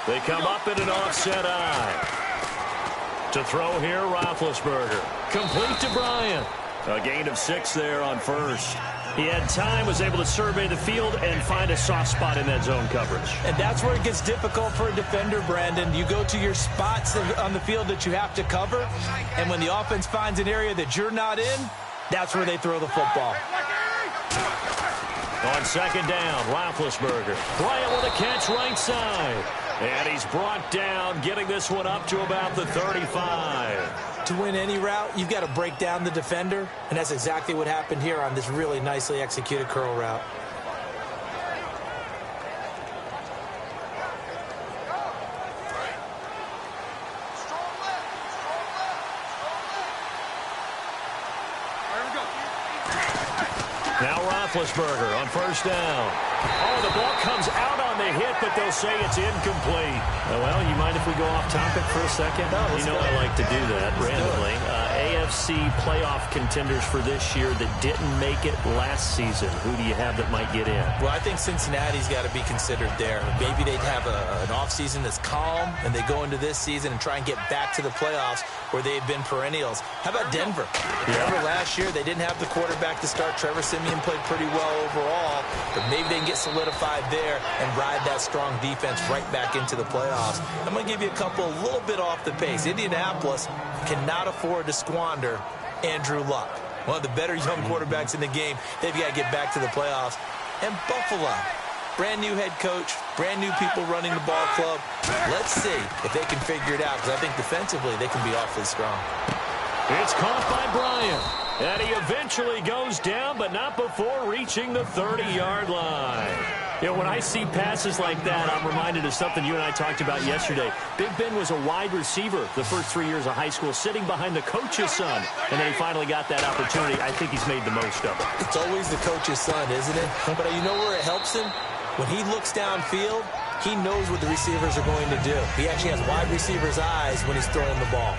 Speaker 2: They come up in an offset eye. To throw here, Roethlisberger. Complete to Bryant. A gain of 6 there on first. He had time, was able to survey the field and find a soft spot in that zone coverage.
Speaker 3: And that's where it gets difficult for a defender, Brandon. You go to your spots on the field that you have to cover, and when the offense finds an area that you're not in, that's where they throw the football.
Speaker 2: On second down, Roethlisberger. Bryant with a catch right side. And he's brought down, getting this one up to about the 35.
Speaker 3: To win any route, you've got to break down the defender, and that's exactly what happened here on this really nicely executed curl route.
Speaker 2: Now Roethlisberger on first down. Oh, the ball comes out on the hit, but they'll say it's incomplete.
Speaker 6: Well, you mind if we go off topic for a second?
Speaker 3: No,
Speaker 6: you know I like to do that randomly. AFC playoff contenders for this year that didn't make it last season. Who do you have that might get in?
Speaker 3: Well, I think Cincinnati's got to be considered there. Maybe they'd have an offseason that's calm, and they go into this season and try and get back to the playoffs where they had been perennials. How about Denver? Remember last year, they didn't have the quarterback to start. Trevor Siemian played pretty well overall, but maybe they can get solidified there and ride that strong defense right back into the playoffs. I'm going to give you a couple a little bit off the pace. Indianapolis cannot afford to squander Andrew Luck, one of the better young quarterbacks in the game. They've got to get back to the playoffs. And Buffalo, brand new head coach, brand new people running the ball club. Let's see if they can figure it out, because I think defensively they can be awfully strong.
Speaker 2: It's caught by Bryant. And he eventually goes down, but not before reaching the 30-yard line. You know, when I see passes like that, I'm reminded of something you and I talked about yesterday. Big Ben was a wide receiver the first 3 years of high school, sitting behind the coach's son. And then he finally got that opportunity. I think he's made the most of it.
Speaker 3: It's always the coach's son, isn't it? But you know where it helps him? When he looks downfield, he knows what the receivers are going to do. He actually has wide receivers' eyes when he's throwing the ball.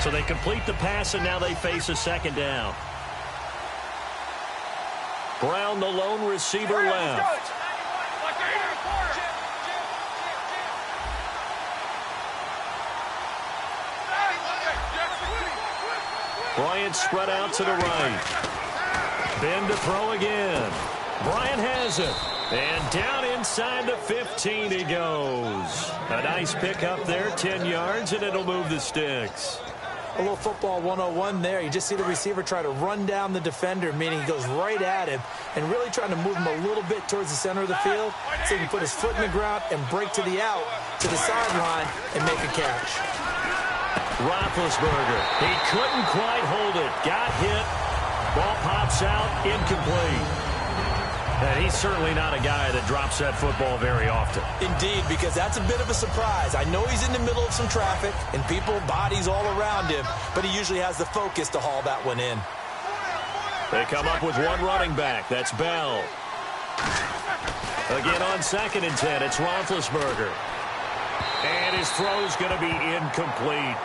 Speaker 2: So they complete the pass, and now they face a second down. Brown, the lone receiver, left. Bryant spread out to the right. Ben to throw again. Bryant has it. And down inside the 15 he goes. A nice pickup there, 10 yards, and it'll move the sticks.
Speaker 3: A little football 101 there. You just see the receiver try to run down the defender, meaning he goes right at him and really trying to move him a little bit towards the center of the field so he can put his foot in the ground and break to the out, to the sideline, and make a catch.
Speaker 2: Roethlisberger, he couldn't quite hold it. Got hit. Ball pops out, incomplete. And he's certainly not a guy that drops that football very often.
Speaker 3: Indeed, because that's a bit of a surprise. I know he's in the middle of some traffic and people, bodies all around him, but he usually has the focus to haul that one in.
Speaker 2: They come up with one running back. That's Bell. Again on 2nd and 10, it's Roethlisberger. And his throw's going to be incomplete.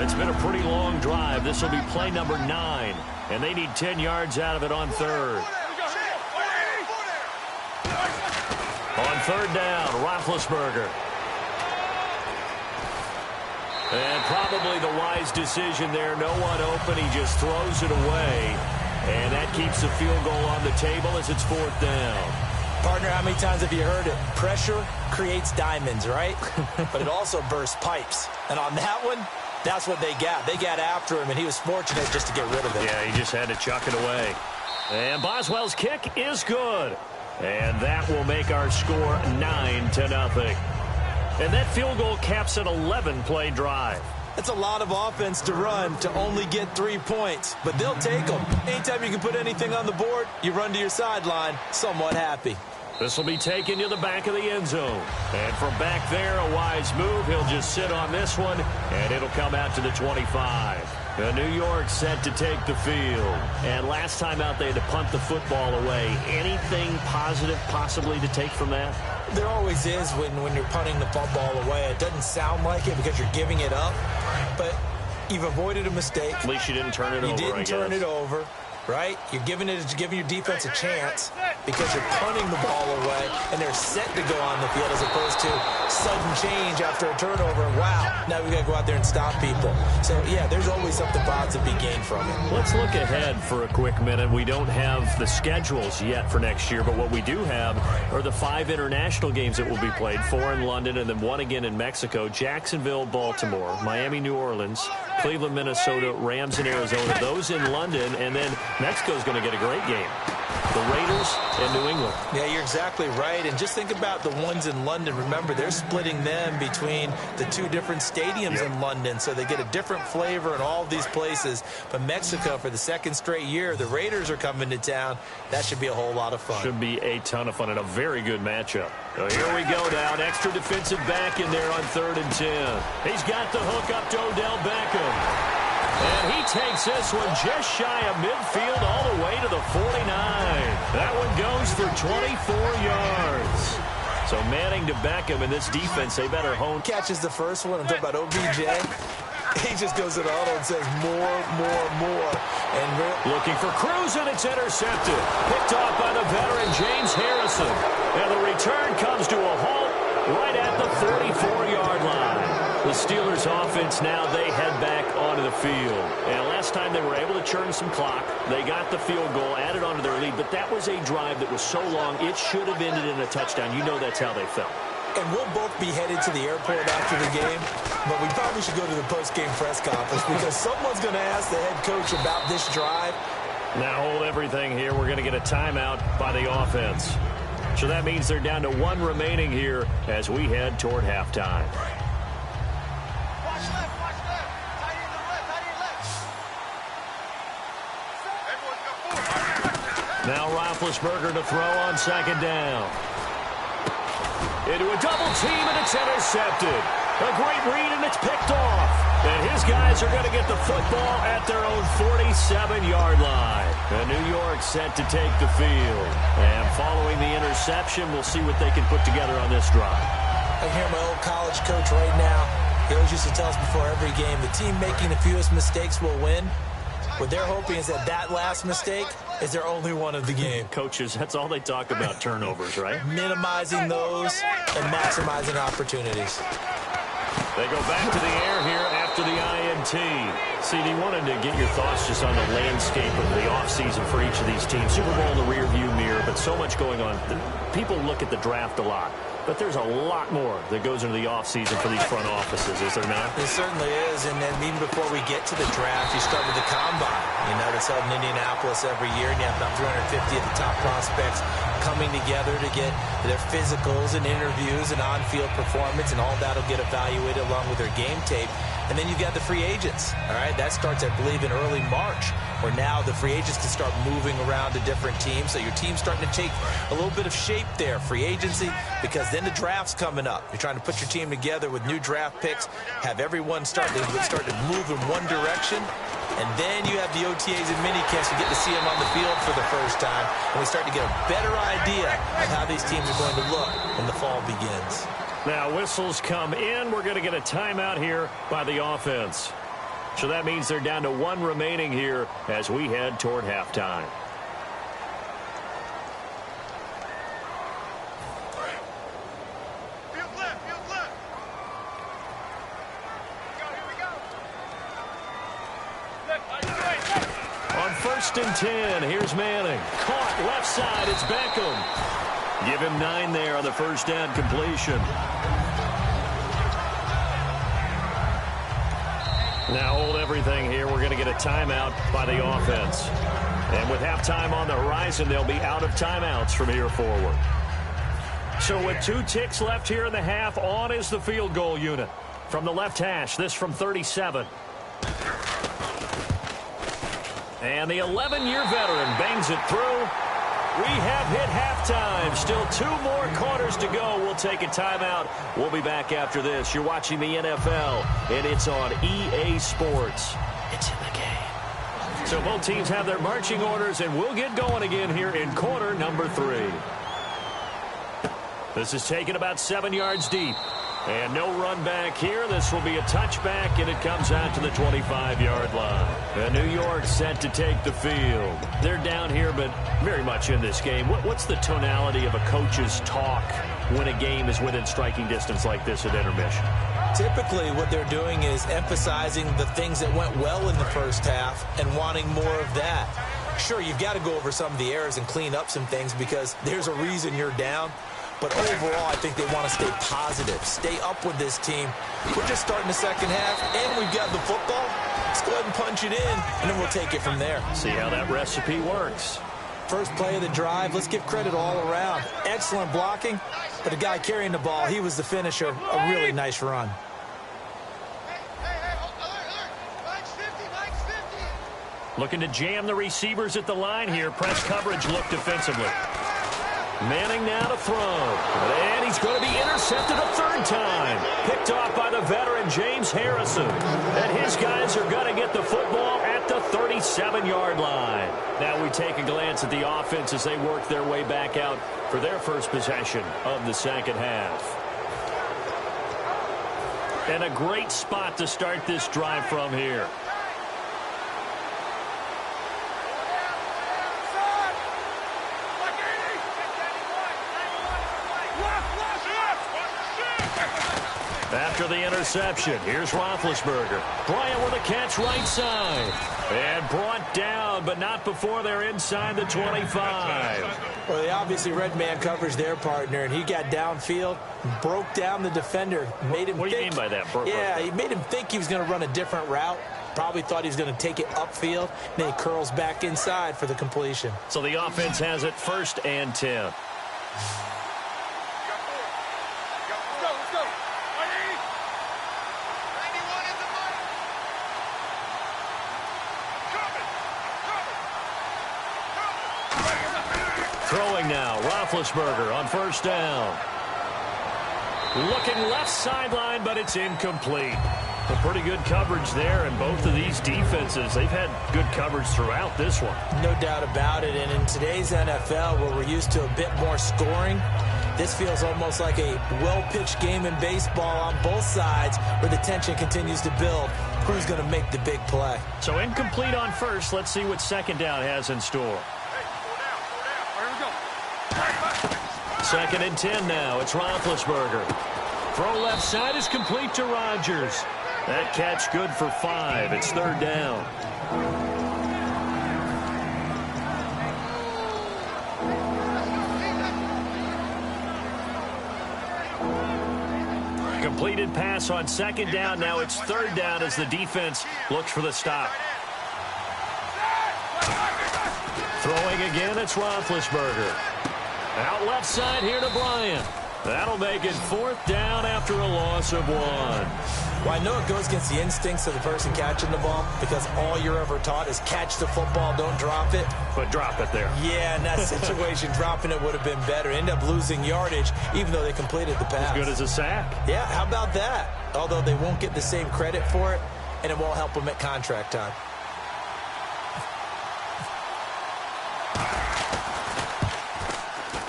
Speaker 2: It's been a pretty long drive. This will be play number 9, and they need 10 yards out of it on 3rd. On 3rd down, Roethlisberger. And probably the wise decision there. No one open. He just throws it away. And that keeps the field goal on the table as it's 4th down.
Speaker 3: Partner, how many times have you heard it? Pressure creates diamonds, right? But it also bursts pipes. And on that one, that's what they got. They got after him, and he was fortunate just to get rid of it.
Speaker 2: Yeah, he just had to chuck it away. And Boswell's kick is good. And that will make our score 9-0. And that field goal caps an 11-play drive.
Speaker 3: That's a lot of offense to run to only get 3 points, but they'll take them. Anytime you can put anything on the board, you run to your sideline somewhat happy.
Speaker 2: This will be taken to the back of the end zone. And from back there, a wise move. He'll just sit on this one, and it'll come out to the 25. The New York set to take the field. And last time out, they had to punt the football away. Anything positive possibly to take from that?
Speaker 3: There always is when you're punting the football away. It doesn't sound like it because you're giving it up, but you've avoided a mistake.
Speaker 2: At least you didn't turn it over,
Speaker 3: You didn't turn it over, right? You're giving your defense a chance because you're punting the ball away, and they're set to go on the field as opposed to sudden change after a turnover. Wow, now we got to go out there and stop people. So, yeah, there's always something positive to be gained from it.
Speaker 2: Let's look ahead for a quick minute. We don't have the schedules yet for next year, but what we do have are the 5 international games that will be played, 4 in London and then 1 again in Mexico, Jacksonville, Baltimore, Miami, New Orleans, Cleveland, Minnesota, Rams in Arizona, those in London, and then Mexico's going to get a great game. The Raiders and New England.
Speaker 3: Yeah, you're exactly right. And just think about the ones in London. Remember, they're splitting them between the 2 different stadiums in London, so they get a different flavor in all of these places. But Mexico, for the 2nd straight year, the Raiders are coming to town. That should be a whole lot of fun.
Speaker 2: Should be a ton of fun and a very good matchup. So here we go now. An extra defensive back in there on 3rd and 10. He's got the hook up to Odell Beckham. And he takes this one just shy of midfield all the way to the 49. That one goes for 24 yards. So Manning to Beckham in this defense, they better hone.
Speaker 3: Catches the first one. I'm talking about OBJ. He just goes to the auto and says more. And
Speaker 2: looking for Cruz, and it's intercepted. Picked off by the veteran James Harrison. And the return comes to a halt right at the 34-yard line. The Steelers offense now, they head back onto the field. And last time they were able to churn some clock. They got the field goal, added onto their lead, but that was a drive that was so long, it should have ended in a touchdown. You know that's how they felt.
Speaker 3: And we'll both be headed to the airport after the game, but we probably should go to the post-game press conference because someone's going to ask the head coach about this drive.
Speaker 2: Now hold everything here. We're going to get a timeout by the offense. So that means they're down to 1 remaining here as we head toward halftime. Now Roethlisberger to throw on 2nd down. Into a double team, and it's intercepted. A great read, and it's picked off. And his guys are going to get the football at their own 47-yard line. And New York set to take the field. And following the interception, we'll see what they can put together on this drive.
Speaker 3: I hear my old college coach right now. He always used to tell us before every game, the team making the fewest mistakes will win. What they're hoping is that last mistake is their only one of the game.
Speaker 2: Coaches, that's all they talk about, turnovers, right?
Speaker 3: Minimizing those and maximizing opportunities.
Speaker 2: They go back to the air here after the INT. CD, wanted to get your thoughts just on the landscape of the offseason for each of these teams. Super Bowl in the rearview mirror, but so much going on. People look at the draft a lot. But there's a lot more that goes into the offseason for these front offices, is there not?
Speaker 3: It certainly is, and then even before we get to the draft, you start with the combine. You know, that's held in Indianapolis every year, and you have about 350 of the top prospects coming together to get their physicals and interviews and on-field performance, and all that will get evaluated along with their game tape. And then you've got the free agents, all right? That starts, I believe, in early March, where now the free agents can start moving around to different teams. So your team's starting to take a little bit of shape there, free agency, because then the draft's coming up. You're trying to put your team together with new draft picks, have everyone start to move in one direction, and then you have the OTAs and minicamps. You get to see them on the field for the first time, and we start to get a better idea of how these teams are going to look when the fall begins.
Speaker 2: Now whistles come in. We're going to get a timeout here by the offense. So that means they're down to 1 remaining here as we head toward halftime.
Speaker 4: Field left.
Speaker 2: On 1st and 10, here's Manning. Caught left side, it's Beckham. Give him 9 there on the first down completion. Now hold everything here. We're going to get a timeout by the offense. And with halftime on the horizon, they'll be out of timeouts from here forward. So with 2 ticks left here in the half, on is the field goal unit. From the left hash, this from 37. And the 11-year veteran bangs it through. We have hit halftime. Still 2 more quarters to go. We'll take a timeout. We'll be back after this. You're watching the NFL, and it's on EA Sports. It's in the game. So both teams have their marching orders, and we'll get going again here in quarter number 3. This is taken about 7 yards deep. And no run back here. This will be a touchback, and it comes out to the 25-yard line. And New York set to take the field. They're down here, but very much in this game. What's the tonality of a coach's talk when a game is within striking distance like this at intermission?
Speaker 3: Typically, what they're doing is emphasizing the things that went well in the first half and wanting more of that. Sure, you've got to go over some of the errors and clean up some things because there's a reason you're down. But overall, I think they want to stay positive, stay up with this team. We're just starting the second half, and we've got the football. Let's go ahead and punch it in, and then we'll take it from there.
Speaker 2: See how that recipe works.
Speaker 3: First play of the drive, let's give credit all around. Excellent blocking, but the guy carrying the ball, he was the finisher. A really nice run.
Speaker 2: Looking to jam the receivers at the line here. Press coverage look defensively. Manning now to throw. And he's going to be intercepted a 3rd time. Picked off by the veteran James Harrison. And his guys are going to get the football at the 37-yard line. Now we take a glance at the offense as they work their way back out for their first possession of the second half. And a great spot to start this drive from here. After the interception, here's Roethlisberger. Bryant with a catch right side. And brought down, but not before they're inside the 25.
Speaker 3: Well, they obviously read man coverage their partner, and he got downfield, broke down the defender, made him
Speaker 2: What do you mean by that?
Speaker 3: Yeah, he made him think he was going to run a different route. Probably thought he was going to take it upfield. Then he curls back inside for the completion.
Speaker 2: So the offense has it 1st and 10. Throwing now, Roethlisberger on 1st down. Looking left sideline, but it's incomplete. A pretty good coverage there, and both of these defenses, they've had good coverage throughout this one.
Speaker 3: No doubt about it, and in today's NFL, where we're used to a bit more scoring, this feels almost like a well-pitched game in baseball on both sides, where the tension continues to build. Who's going to make the big play?
Speaker 2: So incomplete on 1st. Let's see what 2nd down has in store. 2nd and 10 now. It's Roethlisberger. Throw left side is complete to Rodgers. That catch good for 5. It's 3rd down. Completed pass on 2nd down. Now it's 3rd down as the defense looks for the stop. Throwing again, it's Roethlisberger. Out left side here to Bryant. That'll make it 4th down after a loss of 1.
Speaker 3: Well, I know it goes against the instincts of the person catching the ball because all you're ever taught is catch the football, don't drop it.
Speaker 2: But drop it there.
Speaker 3: Yeah, in that situation, dropping it would have been better. End up losing yardage, even though they completed the pass.
Speaker 2: As good as a sack.
Speaker 3: Yeah, how about that? Although they won't get the same credit for it, and it won't help them at contract time.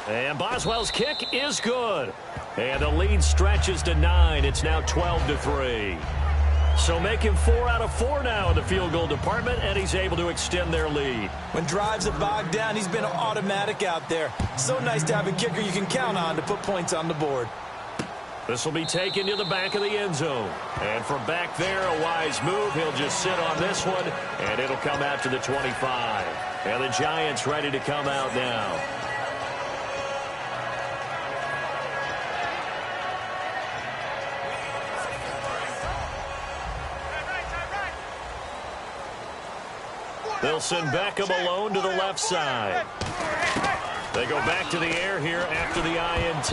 Speaker 2: And Boswell's kick is good. And the lead stretches to 9. It's now 12-3. So make him 4 out of 4 now in the field goal department, and he's able to extend their lead.
Speaker 3: When drives are bogged down, he's been automatic out there. So nice to have a kicker you can count on to put points on the board.
Speaker 2: This will be taken to the back of the end zone. And from back there, a wise move. He'll just sit on this one, and it'll come out to the 25. And the Giants ready to come out now. They'll send Beckham alone to the left side. They go back to the air here after the INT.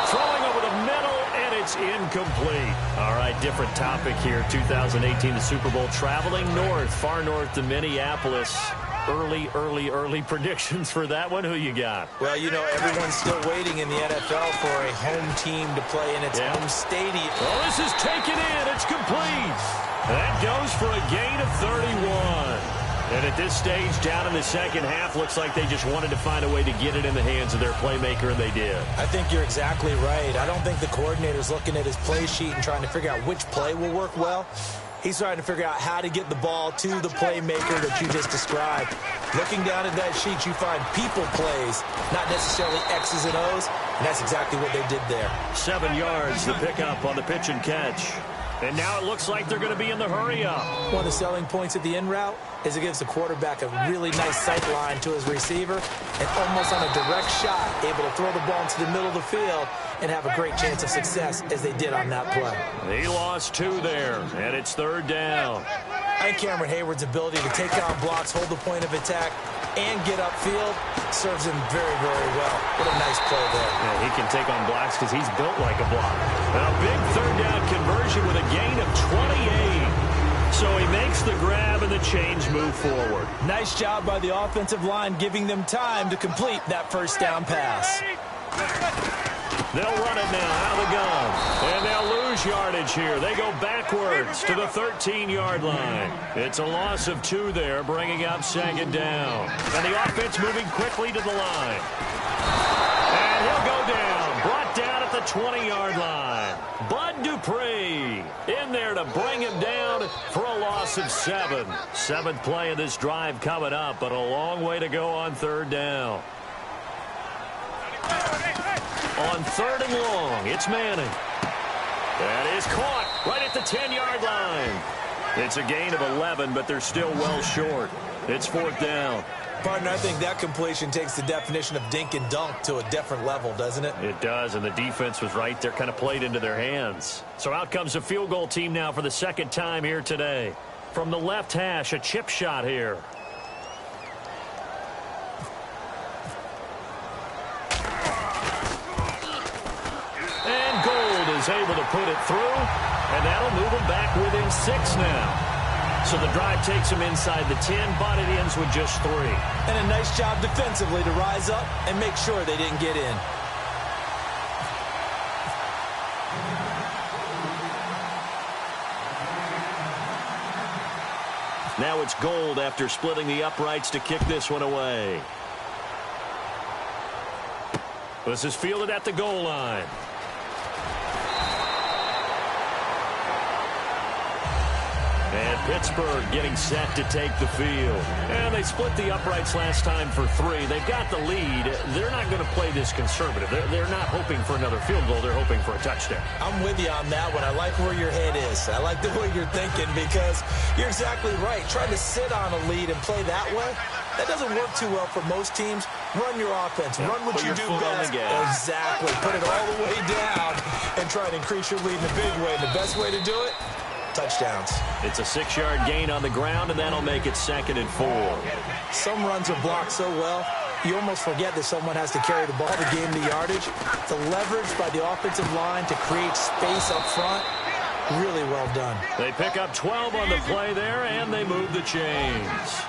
Speaker 2: Throwing over the middle, and it's incomplete. All right, different topic here. 2018, the Super Bowl, traveling north, far north to Minneapolis. Early predictions for that one. Who you got?
Speaker 3: Well, you know, everyone's still waiting in the NFL for a home team to play in its home stadium.
Speaker 2: Well, this is taken in. It's complete. That goes for a gain of 31. And at this stage, down in the second half, looks like they just wanted to find a way to get it in the hands of their playmaker, and they did.
Speaker 3: I think you're exactly right. I don't think the coordinator's looking at his play sheet and trying to figure out which play will work well. He's trying to figure out how to get the ball to the playmaker that you just described. Looking down at that sheet, you find people plays, not necessarily X's and O's, and that's exactly what they did there.
Speaker 2: 7 yards, the pickup on the pitch and catch. And now it looks like they're going to be in the hurry-up.
Speaker 3: One of the selling points of the in route is it gives the quarterback a really nice sight line to his receiver and almost on a direct shot, able to throw the ball into the middle of the field and have a great chance of success as they did on that play.
Speaker 2: He lost 2 there, and it's 3rd down.
Speaker 3: And Cameron Hayward's ability to take down blocks, hold the point of attack, and get upfield serves him very, very well. What a nice play there.
Speaker 2: Yeah, he can take on blocks because he's built like a block. And a big 3rd down conversion with a gain of 28. So he makes the grab and the chains move forward.
Speaker 3: Nice job by the offensive line giving them time to complete that first down pass.
Speaker 2: They'll run it now out of the gun. And they'll lose yardage here. They go backwards to the 13-yard line. It's a loss of 2 there, bringing up 2nd down. And the offense moving quickly to the line. And he'll go down. Brought down at the 20-yard line. Bud Dupree in there to bring him down for a loss of 7. 7th play of this drive coming up, but a long way to go on 3rd down. On 3rd and long, it's Manning. That is caught right at the 10-yard line. It's a gain of 11, but they're still well short. It's 4th down.
Speaker 3: Partner, I think that completion takes the definition of dink and dunk to a different level, doesn't it?
Speaker 2: It does, and the defense was right there, kind of played into their hands. So out comes the field goal team now for the 2nd time here today. From the left hash, a chip shot here. And Gold is able to put it through, and that'll move them back within 6 now. So the drive takes them inside the 10, but it ends with just 3.
Speaker 3: And a nice job defensively to rise up and make sure they didn't get in.
Speaker 2: Now it's Gold after splitting the uprights to kick this one away. This is fielded at the goal line. And Pittsburgh getting set to take the field. And they split the uprights last time for 3. They've got the lead. They're not going to play this conservative. They're not hoping for another field goal. They're hoping for a touchdown.
Speaker 3: I'm with you on that one. I like where your head is. I like the way you're thinking because you're exactly right. Trying to sit on a lead and play that way, that doesn't work too well for most teams. Run your offense. Run what you do best. Exactly. Put it all the way down and try to increase your lead in a big way. The best way to do it, touchdowns.
Speaker 2: It's a 6-yard gain on the ground, and that'll make it 2nd and 4.
Speaker 3: Some runs are blocked so well, you almost forget that someone has to carry the ball to gain the yardage. The leverage by the offensive line to create space up front, really well done.
Speaker 2: They pick up 12 on the play there, and they move the chains.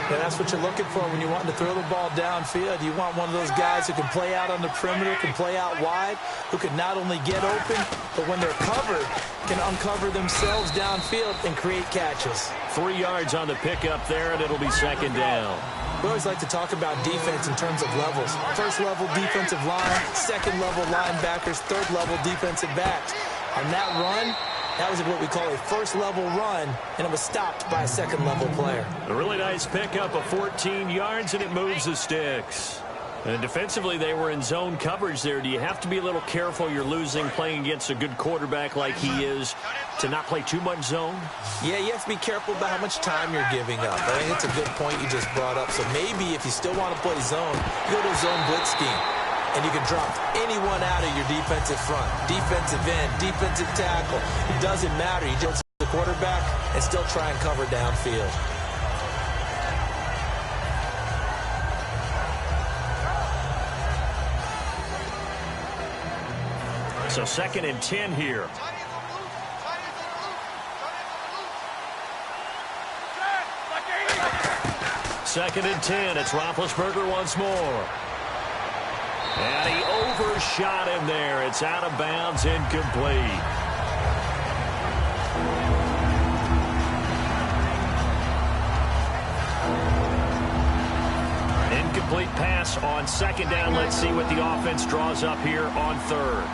Speaker 3: And that's what you're looking for when you want to throw the ball downfield. You want one of those guys who can play out on the perimeter, can play out wide, who can not only get open, but when they're covered, can uncover themselves downfield and create catches.
Speaker 2: 3 yards on the pickup there, and it'll be 2nd down.
Speaker 3: We always like to talk about defense in terms of levels. First level defensive line, second level linebackers, third level defensive backs. On that run, that was what we call a first-level run, and it was stopped by a second-level player.
Speaker 2: A really nice pickup of 14 yards, and it moves the sticks. And defensively, they were in zone coverage there. Do you have to be a little careful? You're losing playing against a good quarterback like he is to not play too much zone?
Speaker 3: Yeah, you have to be careful about how much time you're giving up. I think it's a good point you just brought up. So maybe if you still want to play zone, you go to a zone blitz scheme. And you can drop anyone out of your defensive front. Defensive end, defensive tackle. It doesn't matter. You just the quarterback and still try and cover downfield.
Speaker 2: So 2nd and 10 here. Second and 10. It's Roethlisberger once more. And he overshot him there. It's out of bounds, incomplete. Incomplete pass on 2nd down. Let's see what the offense draws up here on 3rd.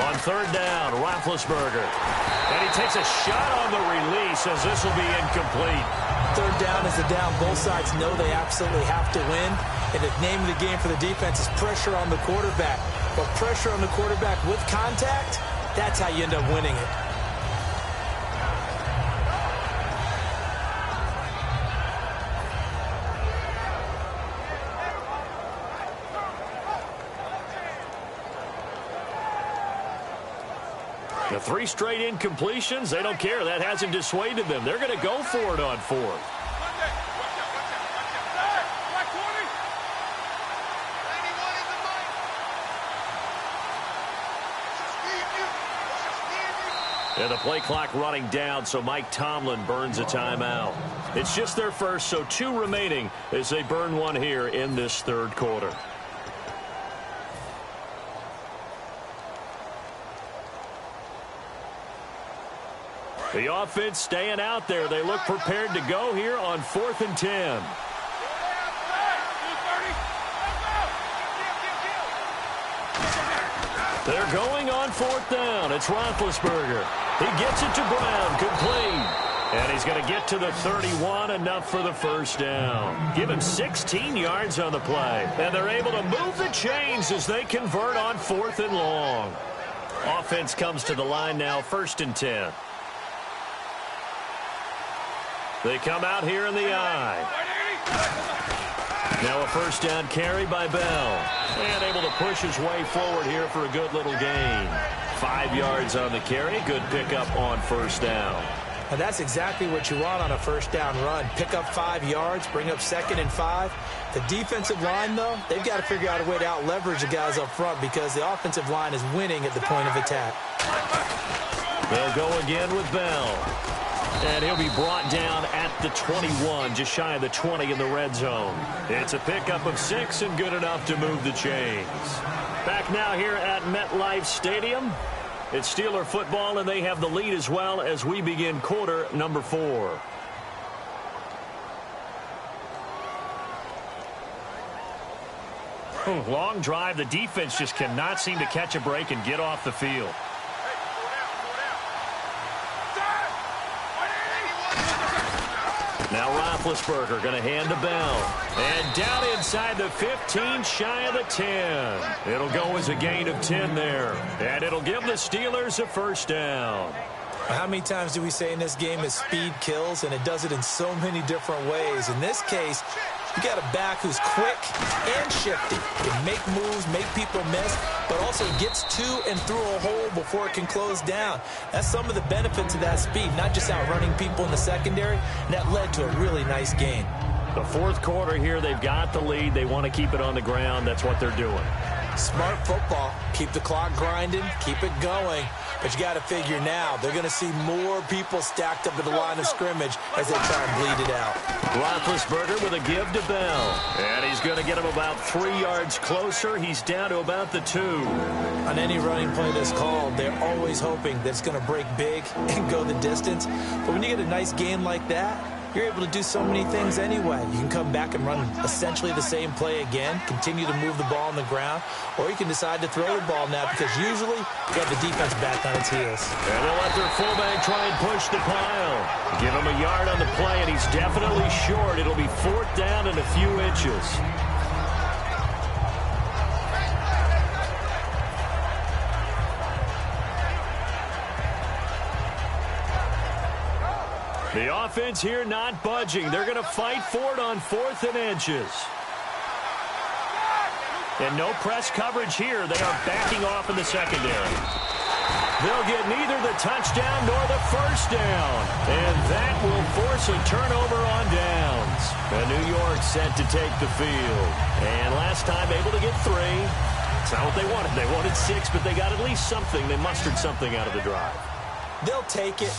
Speaker 2: On 3rd down, Roethlisberger. And he takes a shot on the release as this will be incomplete.
Speaker 3: 3rd down is the down. Both sides know they absolutely have to win. And the name of the game for the defense is pressure on the quarterback. But pressure on the quarterback with contact, that's how you end up winning it.
Speaker 2: The 3 straight incompletions, they don't care. That hasn't dissuaded them. They're going to go for it on 4th. And the play clock running down, so Mike Tomlin burns a timeout. It's just their first, so 2 remaining as they burn one here in this 3rd quarter. The offense staying out there. They look prepared to go here on 4th and 10. They're going on 4th down. It's Roethlisberger. He gets it to Brown, complete. And he's going to get to the 31, enough for the 1st down. Give him 16 yards on the play. And they're able to move the chains as they convert on 4th and long. Offense comes to the line now, 1st and 10. They come out here in the eye. Now a 1st down carry by Bell. And able to push his way forward here for a good little gain. 5 yards on the carry. Good pickup on 1st down.
Speaker 3: And that's exactly what you want on a 1st down run. Pick up 5 yards, bring up 2nd and 5. The defensive line, though, they've got to figure out a way to out-leverage the guys up front because the offensive line is winning at the point of attack.
Speaker 2: They'll go again with Bell. And he'll be brought down at the 21, just shy of the 20 in the red zone. It's a pickup of 6 and good enough to move the chains. Back now here at MetLife Stadium. It's Steeler football, and they have the lead as well as we begin quarter number 4. Long drive. The defense just cannot seem to catch a break and get off the field. Now Roethlisberger going to hand to Bell. And down inside the 15, shy of the 10. It'll go as a gain of 10 there. And it'll give the Steelers a 1st down.
Speaker 3: How many times do we say in this game is speed kills, and it does it in so many different ways. In this case, you got a back who's quick and shifty. Can make moves, make people miss, but also gets to and through a hole before it can close down. That's some of the benefits of that speed, not just outrunning people in the secondary, and that led to a really nice gain.
Speaker 2: The 4th quarter here, they've got the lead. They want to keep it on the ground. That's what they're doing.
Speaker 3: Smart football. Keep the clock grinding, keep it going. But you got to figure now, they're going to see more people stacked up at the line of scrimmage as they try and bleed it out.
Speaker 2: Roethlisberger with a give to Bell. And he's going to get him about 3 yards closer. He's down to about the 2.
Speaker 3: On any running play that's called, they're always hoping that it's going to break big and go the distance. But when you get a nice gain like that, you're able to do so many things anyway. You can come back and run essentially the same play again, continue to move the ball on the ground, or you can decide to throw the ball now because usually you have the defense back on its heels.
Speaker 2: And they'll let their fullback try and push the pile. Give him a yard on the play, and he's definitely short. It'll be 4th down and a few inches. The offense here not budging. They're going to fight for it on 4th and inches. And no press coverage here. They are backing off in the secondary. They'll get neither the touchdown nor the first down. And that will force a turnover on downs. And New York set to take the field. And last time able to get 3. It's not what they wanted. They wanted 6, but they got at least something. They mustered something out of the drive.
Speaker 3: They'll take it.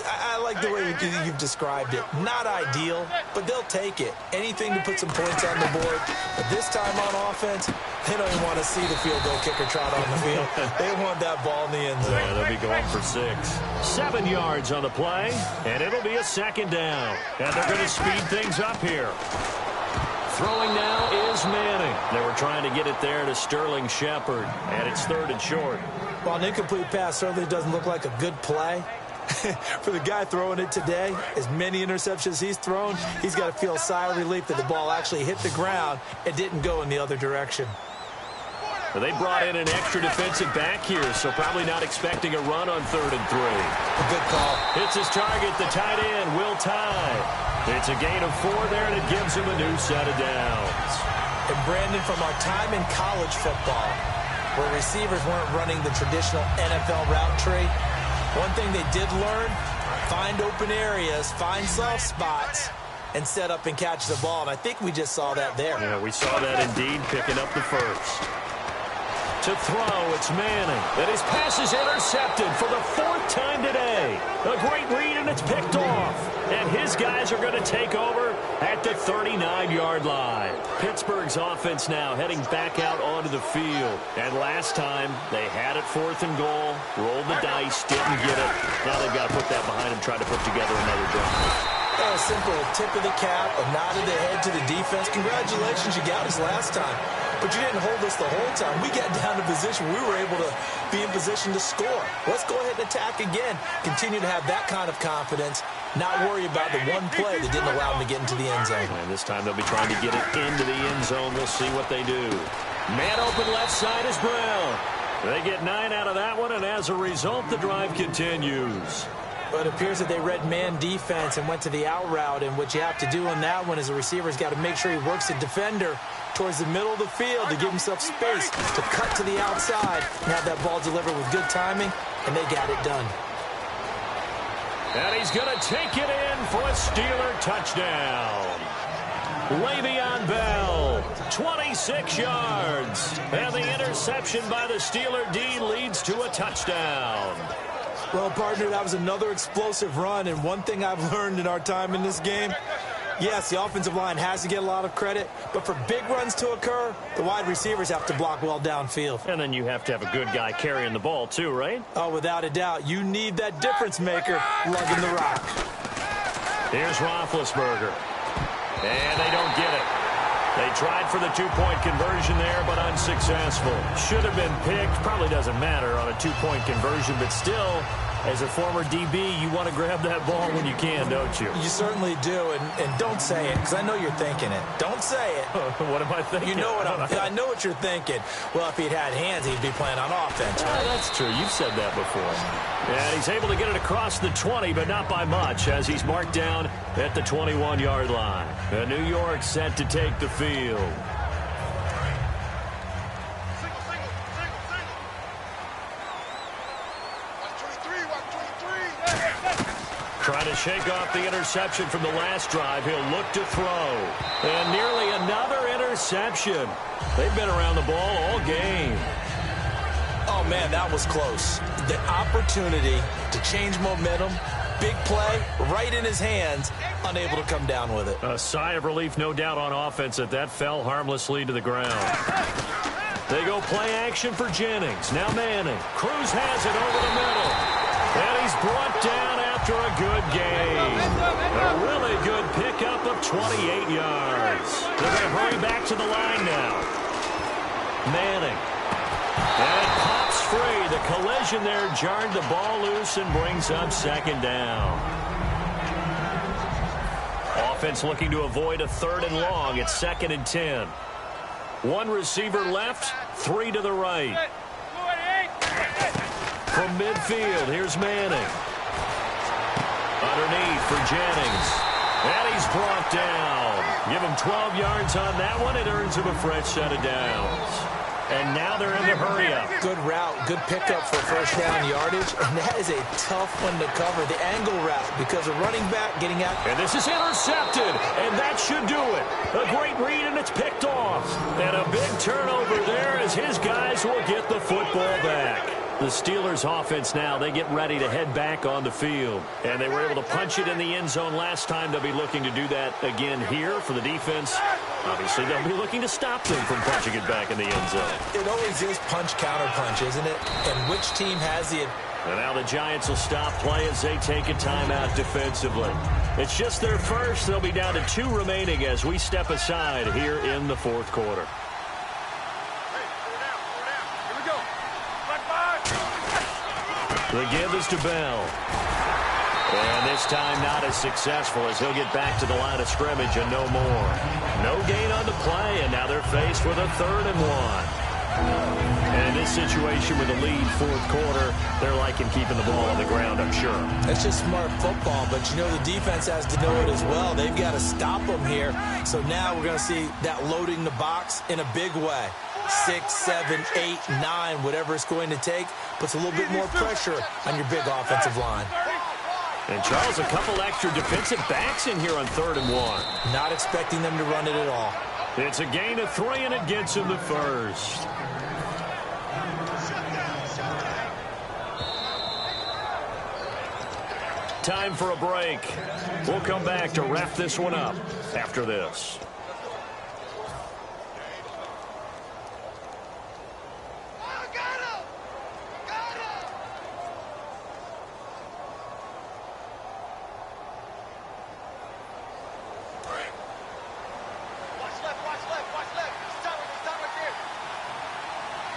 Speaker 3: I like the way you've described it. Not ideal, but they'll take it. Anything to put some points on the board. But this time on offense, they don't even want to see the field goal kicker trot on the field. They want that ball in the end zone.
Speaker 2: Yeah, they'll be going for 6. 7 yards on the play, and it'll be a 2nd down. And they're going to speed things up here. Throwing now is Manning. They were trying to get it there to Sterling Shepard, and it's 3rd and short.
Speaker 3: Well, an incomplete pass certainly doesn't look like a good play. For the guy throwing it today, as many interceptions he's thrown, he's got to feel a sigh of relief that the ball actually hit the ground and didn't go in the other direction.
Speaker 2: Well, they brought in an extra defensive back here, so probably not expecting a run on 3rd and 3.
Speaker 3: A good call.
Speaker 2: Hits his target, the tight end, Will Tye. It's a gain of 4 there, and it gives him a new set of downs.
Speaker 3: And Brandon, from our time in college football, where receivers weren't running the traditional NFL route tree, one thing they did learn, find open areas, find soft spots, and set up and catch the ball. And I think we just saw that there.
Speaker 2: Yeah, we saw that indeed, picking up the first. To throw, it's Manning. And his pass is intercepted for the 4th time today. A great read, and it's picked off. And his guys are going to take over at the 39-yard line. Pittsburgh's offense now heading back out onto the field. And last time, they had it 4th and goal, rolled the dice, didn't get it. Now they've got to put that behind them, try to put together another drive.
Speaker 3: A simple tip of the cap, a nod of the head to the defense. Congratulations, you got us last time. But you didn't hold us the whole time. We got down to position. We were able to be in position to score. Let's go ahead and attack again. Continue to have that kind of confidence. Not worry about the one play that didn't allow them to get into the end zone.
Speaker 2: And this time they'll be trying to get it into the end zone. We'll see what they do. Man open left side is Brown. They get 9 out of that one, and as a result, the drive continues.
Speaker 3: But it appears that they read man defense and went to the out route, and what you have to do on that one is the receiver's got to make sure he works the defender towards the middle of the field to give himself space to cut to the outside and have that ball delivered with good timing, and they got it done.
Speaker 2: And he's going to take it in for a Steeler touchdown. Le'Veon Bell, 26 yards. And the interception by the Steeler D leads to a touchdown.
Speaker 3: Well, partner, that was another explosive run, and one thing I've learned in our time in this game, yes, the offensive line has to get a lot of credit, but for big runs to occur, the wide receivers have to block well downfield.
Speaker 2: And then you have to have a good guy carrying the ball, too, right?
Speaker 3: Oh, without a doubt. You need that difference maker lugging the rock.
Speaker 2: Here's Roethlisberger. And they don't get it. They tried for the 2-point conversion there, but unsuccessful. Should have been picked. Probably doesn't matter on a 2-point conversion, but still, as a former DB, you want to grab that ball when you can, don't you?
Speaker 3: You certainly do, and don't say it, because I know you're thinking it. Don't say it.
Speaker 2: What am I thinking?
Speaker 3: You know what I know what you're thinking. Well, if he'd had hands, he'd be playing on offense, right?
Speaker 2: That's true. You've said that before. And he's able to get it across the 20, but not by much, as he's marked down at the 21-yard line. And New York set to take the field. Trying to shake off the interception from the last drive. He'll look to throw. And nearly another interception. They've been around the ball all game.
Speaker 3: Oh, man, that was close. The opportunity to change momentum, big play, right in his hands, unable to come down with it.
Speaker 2: A sigh of relief, no doubt, on offense that fell harmlessly to the ground. They go play action for Jennings. Now Manning. Cruz has it over the middle. And he's brought down at after a good game. A really good pickup of 28 yards. They're going to hurry back to the line now. Manning. And it pops free. The collision there jarred the ball loose and brings up second down. Offense looking to avoid a 3rd and long. It's 2nd and 10. One receiver left, 3 to the right. From midfield, here's Manning. Underneath for Jennings. And he's brought down. Give him 12 yards on that one. It earns him a fresh set of downs. And now they're in the hurry-up.
Speaker 3: Good route, good pickup for first-down yardage, and that is a tough one to cover, the angle route, because a running back getting out.
Speaker 2: And this is intercepted, and that should do it. A great read, and it's picked off. And a big turnover there as his guys will get the football back. The Steelers' offense now, they get ready to head back on the field. And they were able to punch it in the end zone last time. They'll be looking to do that again here for the defense. Obviously, they'll be looking to stop them from punching it back in the end zone.
Speaker 3: It always is punch-counter-punch, isn't it? And which team has the...
Speaker 2: And now the Giants will stop play as they take a timeout defensively. It's just their first. They'll be down to 2 remaining as we step aside here in the 4th quarter. The give is to Bell. And this time not as successful as he'll get back to the line of scrimmage and no more. No gain on the play, and now they're faced with a 3rd and 1. And in this situation with a lead 4th quarter, they're liking keeping the ball on the ground, I'm sure.
Speaker 3: That's just smart football, but you know the defense has to know it as well. They've got to stop them here. So now we're going to see that loading the box in a big way. 6, 7, 8, 9, whatever it's going to take, puts a little bit more pressure on your big offensive line.
Speaker 2: And Charles, a couple extra defensive backs in here on 3rd and 1.
Speaker 3: Not expecting them to run it at all.
Speaker 2: It's a gain of 3, and it gets him the first. Time for a break. We'll come back to wrap this one up after this.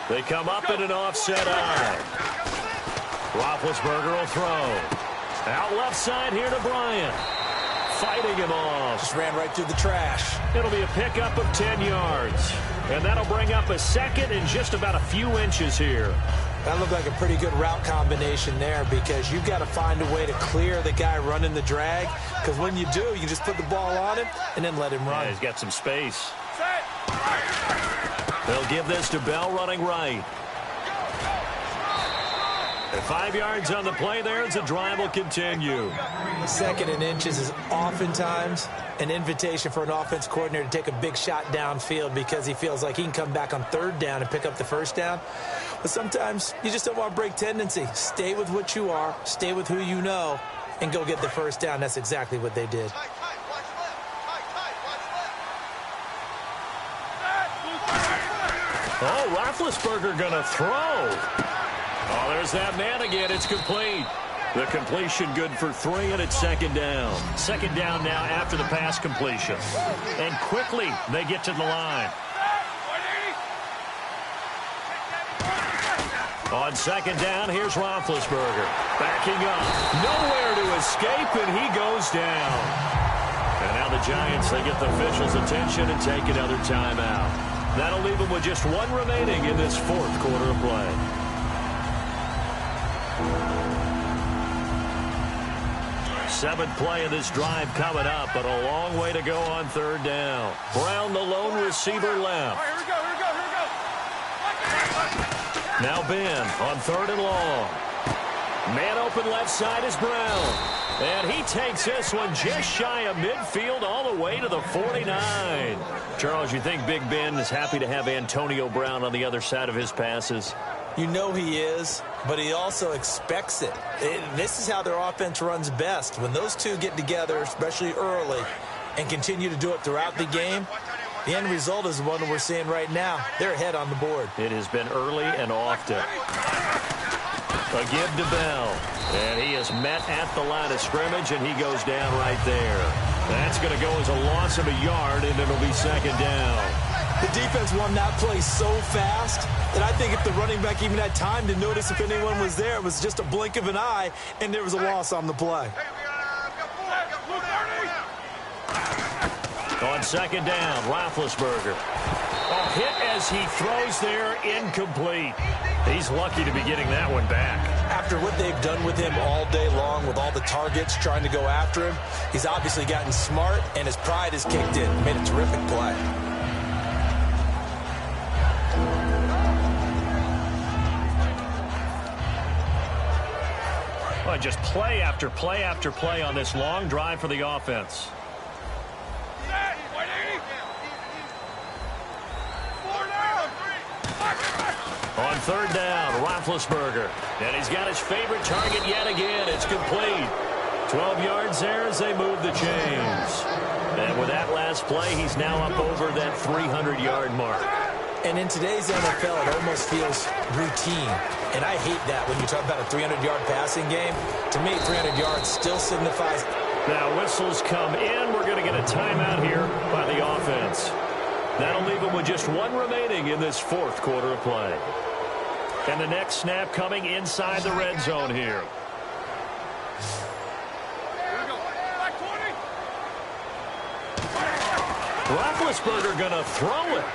Speaker 2: They come up in an offset eye. Roethlisberger will throw. Out left side here to Bryant. Fighting him off.
Speaker 3: Just ran right through the trash.
Speaker 2: It'll be a pickup of 10 yards. And that'll bring up a 2nd and just about a few inches here.
Speaker 3: That looked like a pretty good route combination there because you've got to find a way to clear the guy running the drag. Because when you do, you just put the ball on him and then let him run.
Speaker 2: Yeah, he's got some space. They'll give this to Bell running right. And 5 yards on the play there as the drive will continue.
Speaker 3: 2nd and inches is oftentimes an invitation for an offense coordinator to take a big shot downfield because he feels like he can come back on 3rd down and pick up the 1st down. But sometimes you just don't want to break tendency. Stay with what you are, stay with who you know, and go get the 1st down. That's exactly what they did.
Speaker 2: Oh, Roethlisberger going to throw. Oh, there's that man again. It's complete. The completion good for 3, and it's 2nd down. 2nd down now after the pass completion. And quickly they get to the line. On 2nd down, here's Roethlisberger. Backing up. Nowhere to escape, and he goes down. And now the Giants, they get the officials' attention and take another timeout. That'll leave them with just 1 remaining in this 4th quarter of play. Seventh play of this drive coming up, but a long way to go on 3rd down. Brown, the lone receiver left.
Speaker 4: All right, here we go.
Speaker 2: Now Ben on 3rd and long. Man open left side is Brown. And he takes this one just shy of midfield all the way to the 49. Charles, you think Big Ben is happy to have Antonio Brown on the other side of his passes?
Speaker 3: You know he is, but he also expects it. This is how their offense runs best. When those two get together, especially early, and continue to do it throughout the game, the end result is the one that we're seeing right now. They're ahead on the board.
Speaker 2: It has been early and often. A give to Bell. And he is met at the line of scrimmage, and he goes down right there. That's going to go as a loss of a yard, and it'll be second down.
Speaker 3: The defense won that play so fast that I think if the running back even had time to notice if anyone was there, it was just a blink of an eye, and there was a loss on the play.
Speaker 2: On second down, Roethlisberger. Oh, hit as he throws there, incomplete. He's lucky to be getting that one back.
Speaker 3: After what they've done with him all day long with all the targets trying to go after him, he's obviously gotten smart, and his pride has kicked in. Made a terrific play.
Speaker 2: Well, just play after play after play on this long drive for the offense. On third down, Roethlisberger. And he's got his favorite target yet again. It's complete. 12 yards there as they move the chains. And with that last play, he's now up over that 300-yard mark.
Speaker 3: And in today's NFL, it almost feels routine. And I hate that when you talk about a 300-yard passing game. To me, 300 yards still signifies.
Speaker 2: Now whistles come in. We're going to get a timeout here by the offense. That'll leave them with just one remaining in this fourth quarter of play. And the next snap coming inside the red zone here. Roethlisberger going to throw it.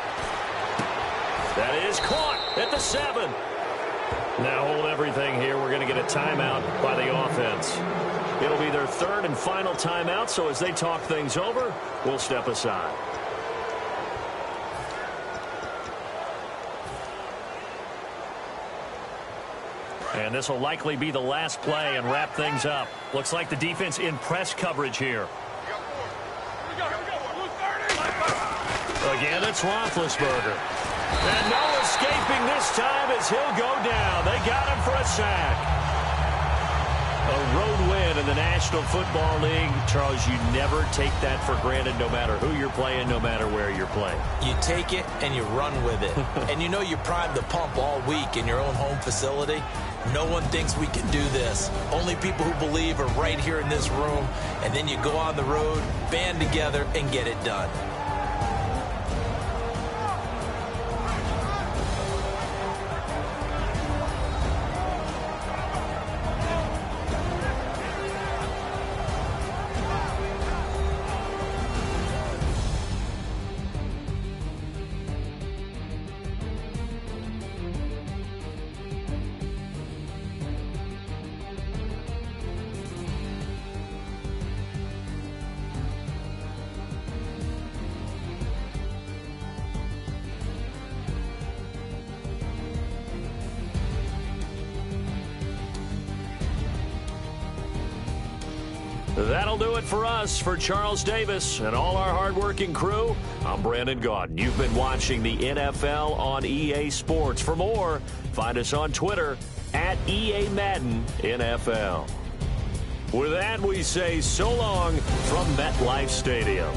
Speaker 2: That is caught at the 7. Now hold everything here. We're going to get a timeout by the offense. It'll be their third and final timeout, so as they talk things over, we'll step aside. And this will likely be the last play and wrap things up. Looks like the defense in press coverage here. Again, it's Roethlisberger. And no escaping this time as he'll go down. They got him for a sack. A road win in the National Football League. Charles, you never take that for granted no matter who you're playing, no matter where you're playing.
Speaker 3: You take it and you run with it. And you know you primed the pump all week in your own home facility. No one thinks we can do this. Only people who believe are right here in this room. And then you go on the road, band together, and get it done.
Speaker 2: That'll do it for us. For Charles Davis and all our hardworking crew, I'm Brandon Gaudin. You've been watching the NFL on EA Sports. For more, find us on Twitter at EA Madden NFL. With that, we say so long from MetLife Stadium.